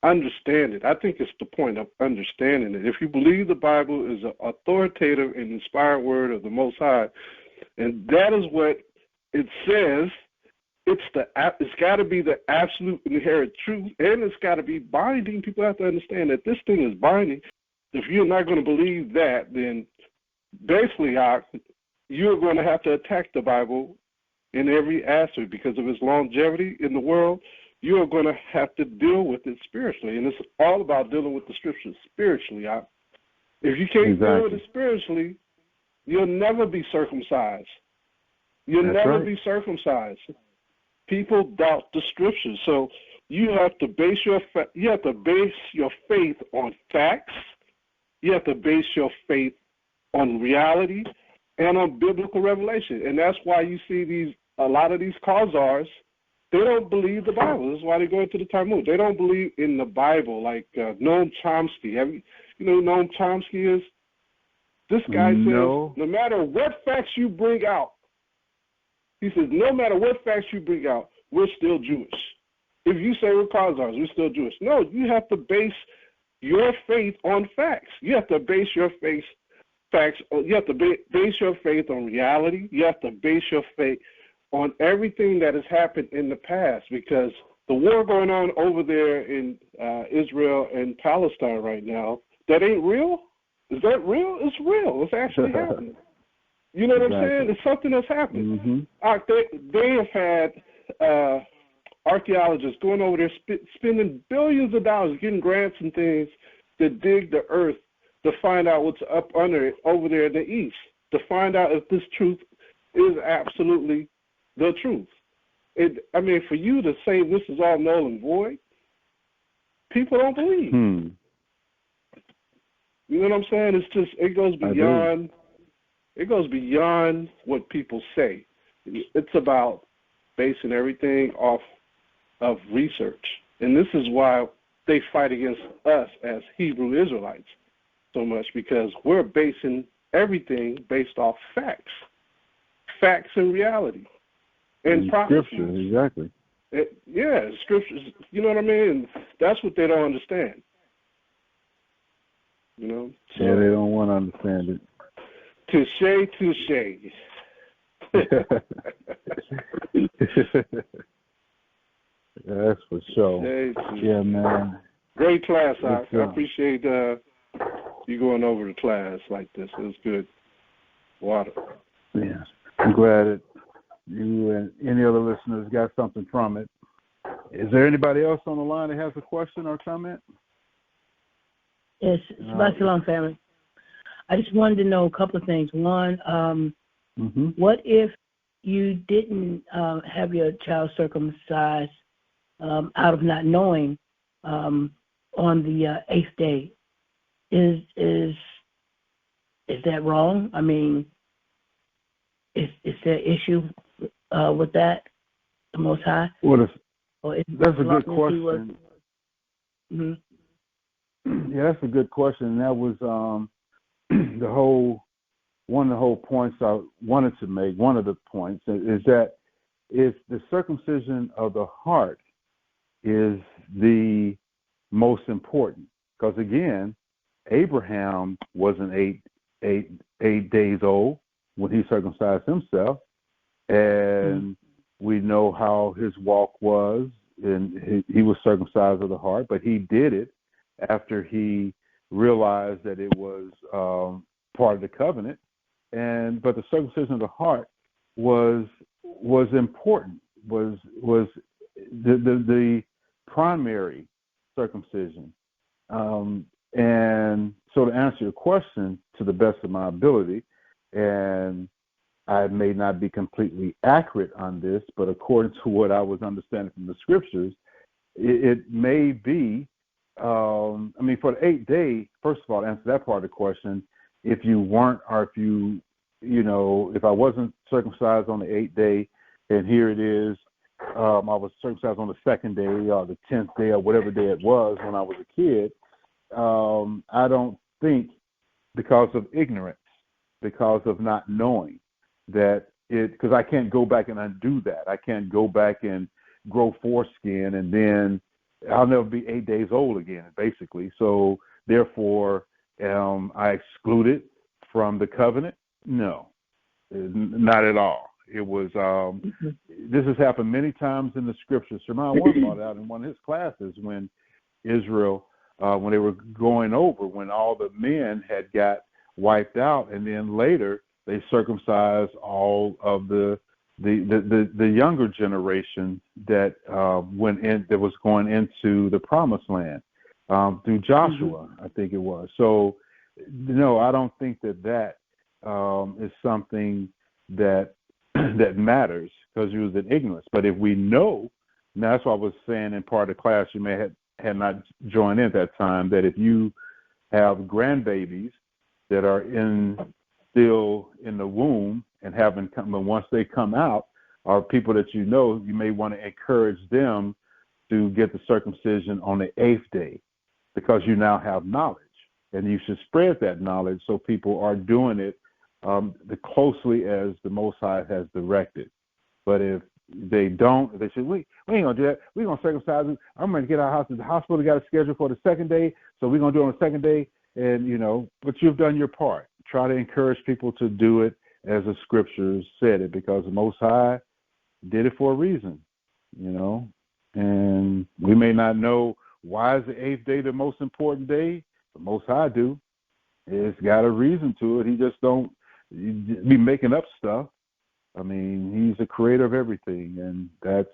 B: understand it. I think it's the point of understanding it. If you believe the Bible is an authoritative and inspired word of the Most High, and that is what it says, it's got to be the absolute inherent truth, and it's got to be binding. People have to understand that this thing is binding. If you're not going to believe that, then basically you're going to have to attack the Bible in every aspect, because of its longevity in the world. You are going to have to deal with it spiritually, and it's all about dealing with the Scriptures spiritually. If you can't deal with it spiritually, you'll never be circumcised. You'll never be circumcised. People doubt the Scriptures, so you have to base your faith on facts. You have to base your faith on reality and on biblical revelation, and that's why you see a lot of these Khazars. They don't believe the Bible. That's why they go into the Talmud. They don't believe in the Bible. Like Noam Chomsky. You know who Noam Chomsky is? This guy says, no matter what facts you bring out, he says, no matter what facts you bring out, we're still Jewish. If you say we're Khazars, we're still Jewish. No, you have to base your faith on facts. You have to base your faith You have to base your faith on reality. You have to base your faith on everything that has happened in the past, because the war going on over there in Israel and Palestine right now, that ain't real? Is that real? It's real. It's actually happening. You know what I'm saying? It's something that's happening. They have had archaeologists going over there spending billions of dollars getting grants and things to dig the earth to find out what's up under it over there in the east, to find out if this truth is absolutely the truth. For you to say this is all null and void, people don't believe. You know what I'm saying? It goes beyond. It goes beyond what people say. It's about basing everything off of research, and this is why they fight against us as Hebrew Israelites so much, because we're basing everything based off facts and reality. And
A: Scripture, exactly.
B: Scriptures, you know what I mean? And that's what they don't understand. So,
A: yeah, they don't want to understand it.
B: Touche.
A: That's for sure. Yeah, man.
B: Great class, I appreciate you going over the class like this. It was good. Water.
A: Yeah. I'm glad that you and any other listeners got something from it. Is there anybody else on the line that has a question or comment?
D: Yes, Shabbat Shalom, family. I just wanted to know a couple of things. One, what if you didn't have your child circumcised out of not knowing on the 8th day? Is that wrong? I mean, is there issue with that, the Most High?
A: Well,
D: Or is
A: that's a good question. Yeah, that's a good question. And that was one of the whole points I wanted to make. One of the points is that if the circumcision of the heart is the most important, because again, Abraham wasn't eight days old when he circumcised himself, and we know how his walk was, and he was circumcised of the heart, but he did it after he realized that it was part of the covenant. But the circumcision of the heart was important, was the primary circumcision. And so to answer your question to the best of my ability, and I may not be completely accurate on this, but according to what I was understanding from the scriptures, it may be, for the 8 day, first of all, to answer that part of the question, if you weren't, or if I wasn't circumcised on the 8th day, and here it is, I was circumcised on the 2nd day or the 10th day or whatever day it was when I was a kid, I don't think, because of ignorance, because of not knowing that because I can't go back and undo that. I can't go back and grow foreskin, and then I'll never be 8 days old again, basically. So therefore, I excluded from the covenant? No, not at all. It was, this has happened many times in the scriptures. Shimon one brought out in one of his classes when Israel, when they were going over, when all the men had got wiped out, and then later they circumcised all of the younger generation that that was going into the promised land through Joshua, I think it was. So no, I don't think that is something that that matters, because you was in ignorance. But if we know, now that's what I was saying in part of the class, you may had not joined in at that time, that if you have grandbabies that are still in the womb and haven't come, but once they come out, or people that you know, you may want to encourage them to get the circumcision on the 8th day, because you now have knowledge, and you should spread that knowledge so people are doing it the closely as the Most High has directed. But if they don't, they say, we ain't gonna do that. We're gonna circumcise it. I'm gonna get our house. The hospital got a schedule for the 2nd day, so we're gonna do it on the 2nd day. And but you've done your part. Try to encourage people to do it as the scriptures said it, because the Most High did it for a reason, And we may not know why is the 8th day the most important day. The Most High do. It's got a reason to it. He just don't be making up stuff. I mean, he's the creator of everything, and that's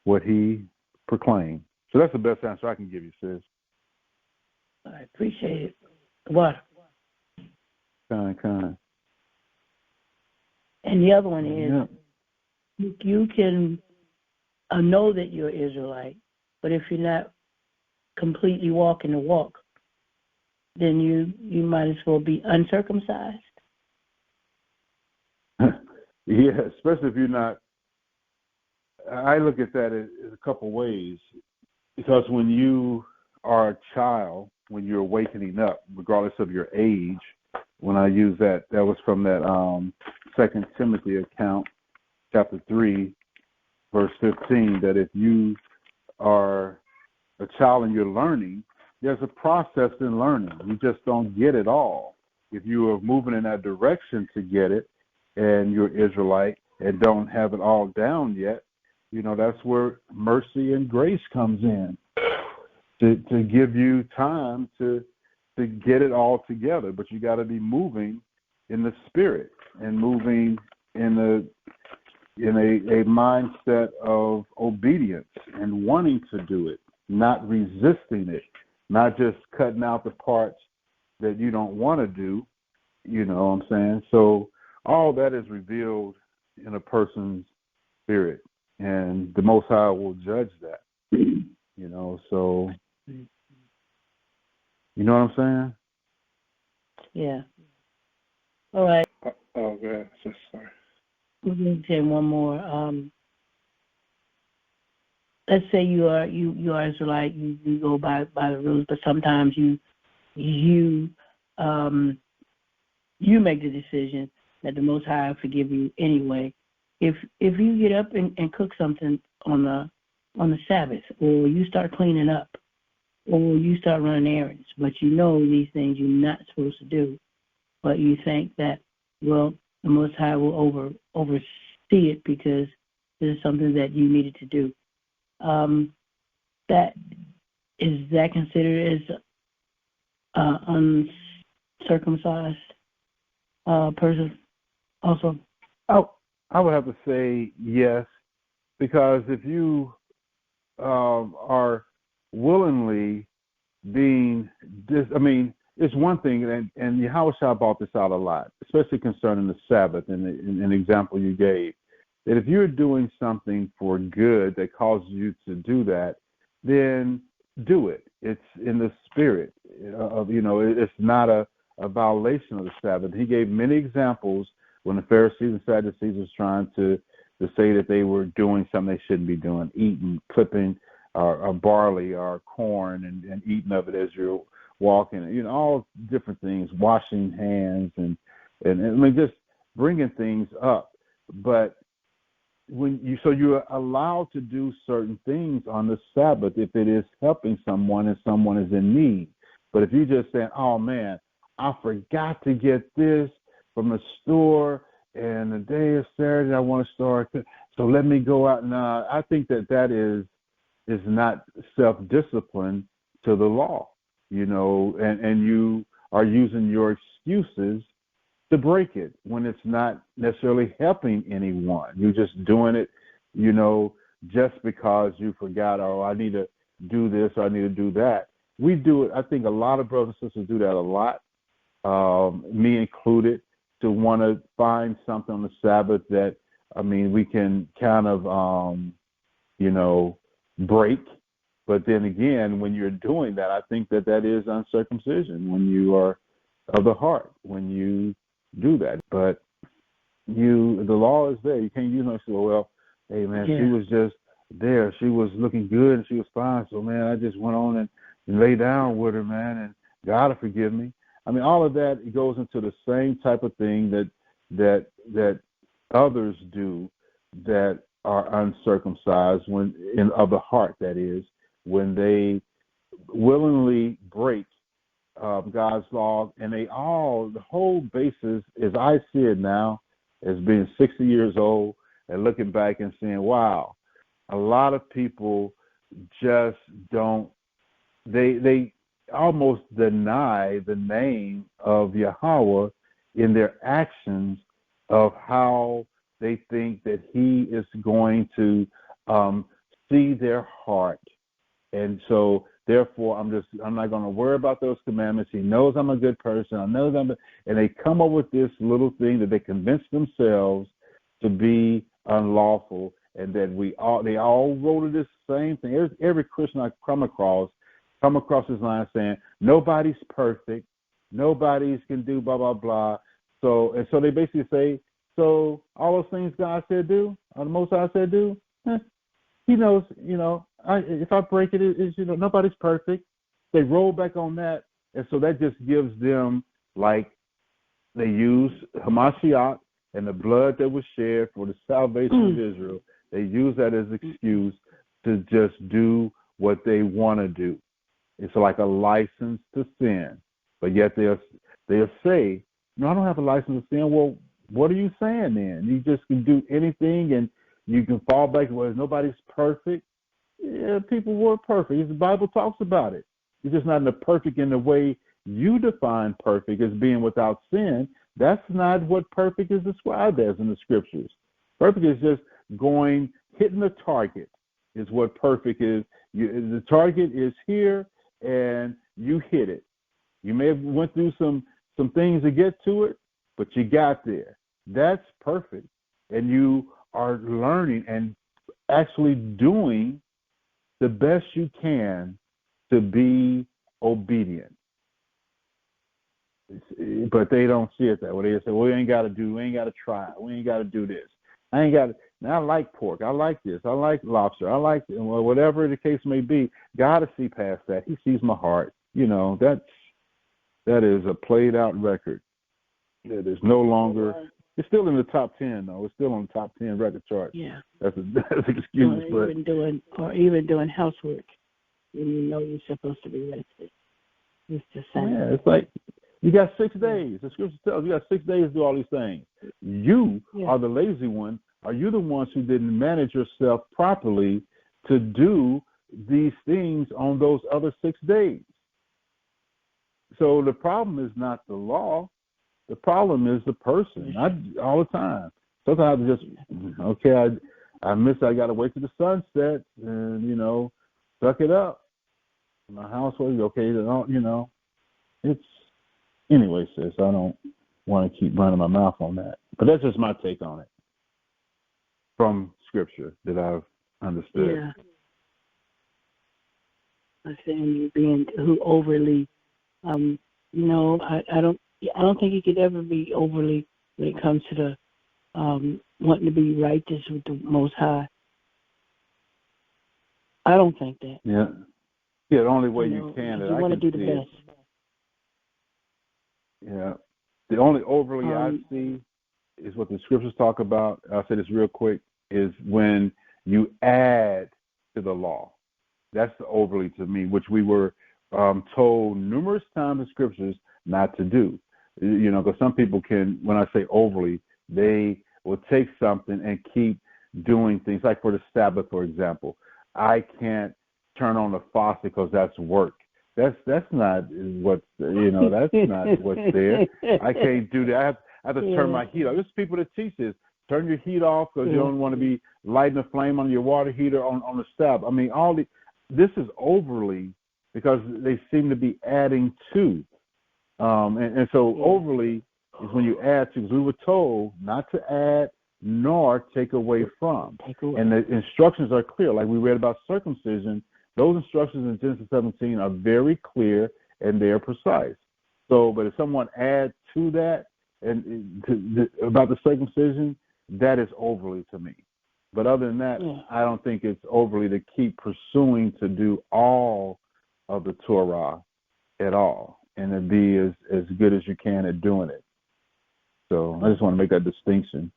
A: what he proclaimed. So that's the best answer I can give you, sis.
D: I appreciate it. What?
A: Kind.
D: And the other one is, you can know that you're Israelite, but if you're not completely walking the walk, then you might as well be uncircumcised.
A: Yeah, especially if you're not. I look at that as a couple ways, because when you are a child, when you're awakening up, regardless of your age, when I use that was from that 2 Timothy account, chapter 3, verse 15, that if you are a child and you're learning, there's a process in learning. You just don't get it all. If you are moving in that direction to get it, and you're Israelite and don't have it all down yet, that's where mercy and grace comes in, to give you time to get it all together. But you got to be moving in the spirit and moving in a mindset of obedience and wanting to do it, not resisting it, not just cutting out the parts that you don't want to do. You know what I'm saying? So all that is revealed in a person's spirit, and the Most High will judge that. So you know what I'm saying?
D: Yeah. All right.
B: Oh, good. Just sorry.
D: We're going to say one more. Let's say you are Israelite. You go by the rules, but sometimes you make the decision that the Most High will forgive you anyway. If you get up and cook something on the Sabbath, or you start cleaning up, or you start running errands, but you know these things you're not supposed to do, but you think that, well, the Most High will oversee it because this is something that you needed to do. That is that considered as uncircumcised person also?
A: I would have to say yes, because if you are willingly being it's one thing, and Yahushua brought this out a lot, especially concerning the Sabbath and an example you gave, that if you're doing something for good that causes you to do that, then do it. It's in the spirit of, it's not a violation of the Sabbath. He gave many examples when the Pharisees and Sadducees was trying to say that they were doing something they shouldn't be doing, eating, clipping barley or corn and eating of it as you're walking, all different things, washing hands and just bringing things up. But you're allowed to do certain things on the Sabbath if it is helping someone and someone is in need. But if you're just saying, oh man, I forgot to get this from the store and the day is Saturday, I want to start, so let me go out. Now, I think that is not self-discipline to the law, and you are using your excuses to break it when it's not necessarily helping anyone. You're just doing it, just because you forgot, oh, I need to do this or I need to do that. We do it. I think a lot of brothers and sisters do that a lot, me included, to want to find something on the Sabbath that, we can kind of, break. But then again, when you're doing that, I think that is uncircumcision when you are of the heart, when you do that. But the law is there. You can't use no, well, hey man, She was just there. She was looking good and she was fine. So man, I just went on and lay down with her, man, and God will forgive me. All of that, it goes into the same type of thing that others do that are uncircumcised of the heart, that is, when they willingly break God's law, and the whole basis, as I see it now, as being 60 years old and looking back and saying, wow, a lot of people just don't, they almost deny the name of Yahweh in their actions of how they think that he is going to see their heart. And so therefore I'm not going to worry about those commandments. He knows I'm a good person. I know them, and they come up with this little thing that they convince themselves to be unlawful, and that they all roll to this same thing. Every Christian I come across this line saying nobody's perfect, nobody's can do blah blah blah. So they basically say, so all those things God said do, or the Most High said do, He knows. If I break it, it's nobody's perfect. They roll back on that, and so that just gives them, like, they use Hamashiach and the blood that was shed for the salvation of Israel. They use that as an excuse to just do what they want to do. It's like a license to sin, but yet they'll say, "No, I don't have a license to sin." Well, what are you saying then? You just can do anything, and you can fall back. Well, nobody's perfect. Yeah, people were perfect. The Bible talks about it. It's just not perfect in the way you define perfect as being without sin. That's not what perfect is described as in the scriptures. Perfect is just hitting the target is what perfect is. The target is here, and you hit it. You may have went through some things to get to it, but you got there. That's perfect. And you are learning and actually doing the best you can to be obedient. But they don't see it that way. They say, well, we ain't got to try. We ain't got to do this. I like pork. I like this. I like lobster. I like, well, whatever the case may be, got to see past that. He sees my heart. That is a played out record. It is no longer, it's still in the top 10, though. It's still on the top 10 record chart.
D: Yeah.
A: That's an excuse.
D: Even doing housework when you know you're supposed to be rested. It's just sad.
A: Yeah, it's like, you got 6 days. The scripture tells you got 6 days to do all these things. You are the lazy one. Are you the ones who didn't manage yourself properly to do these things on those other 6 days? So the problem is not the law. The problem is the person. Not all the time. Sometimes I just, I miss. I got to wait till the sun sets and suck it up. My household, it's. Anyway, sis, I don't want to keep running my mouth on that. But that's just my take on it from Scripture that I've understood.
D: Yeah. I'm saying you being too overly, I don't think you could ever be overly when it comes to the wanting to be righteous with the Most High. I don't think that.
A: Yeah. Yeah, the only way you can.
D: You want to do the best.
A: Yeah. The only overly I see is what the scriptures talk about. I'll say this real quick, is when you add to the law. That's the overly to me, which we were told numerous times in scriptures not to do. Because some people can, when I say overly, they will take something and keep doing things. Like for the Sabbath, for example, I can't turn on the faucet because that's work. That's not what that's not what's there. I can't do that. I have to turn my heat off. There's people that teach this. Turn your heat off because you don't want to be lighting a flame on your water heater on the stove. I mean, this is overly because they seem to be adding to. And so overly is when you add to, because we were told not to add nor take away from. And the instructions are clear. Like we read about circumcision, those instructions in Genesis 17 are very clear and they're precise. So, but if someone adds to that about the circumcision, that is overly to me. But other than that, I don't think it's overly to keep pursuing to do all of the Torah at all and to be as good as you can at doing it. So I just want to make that distinction.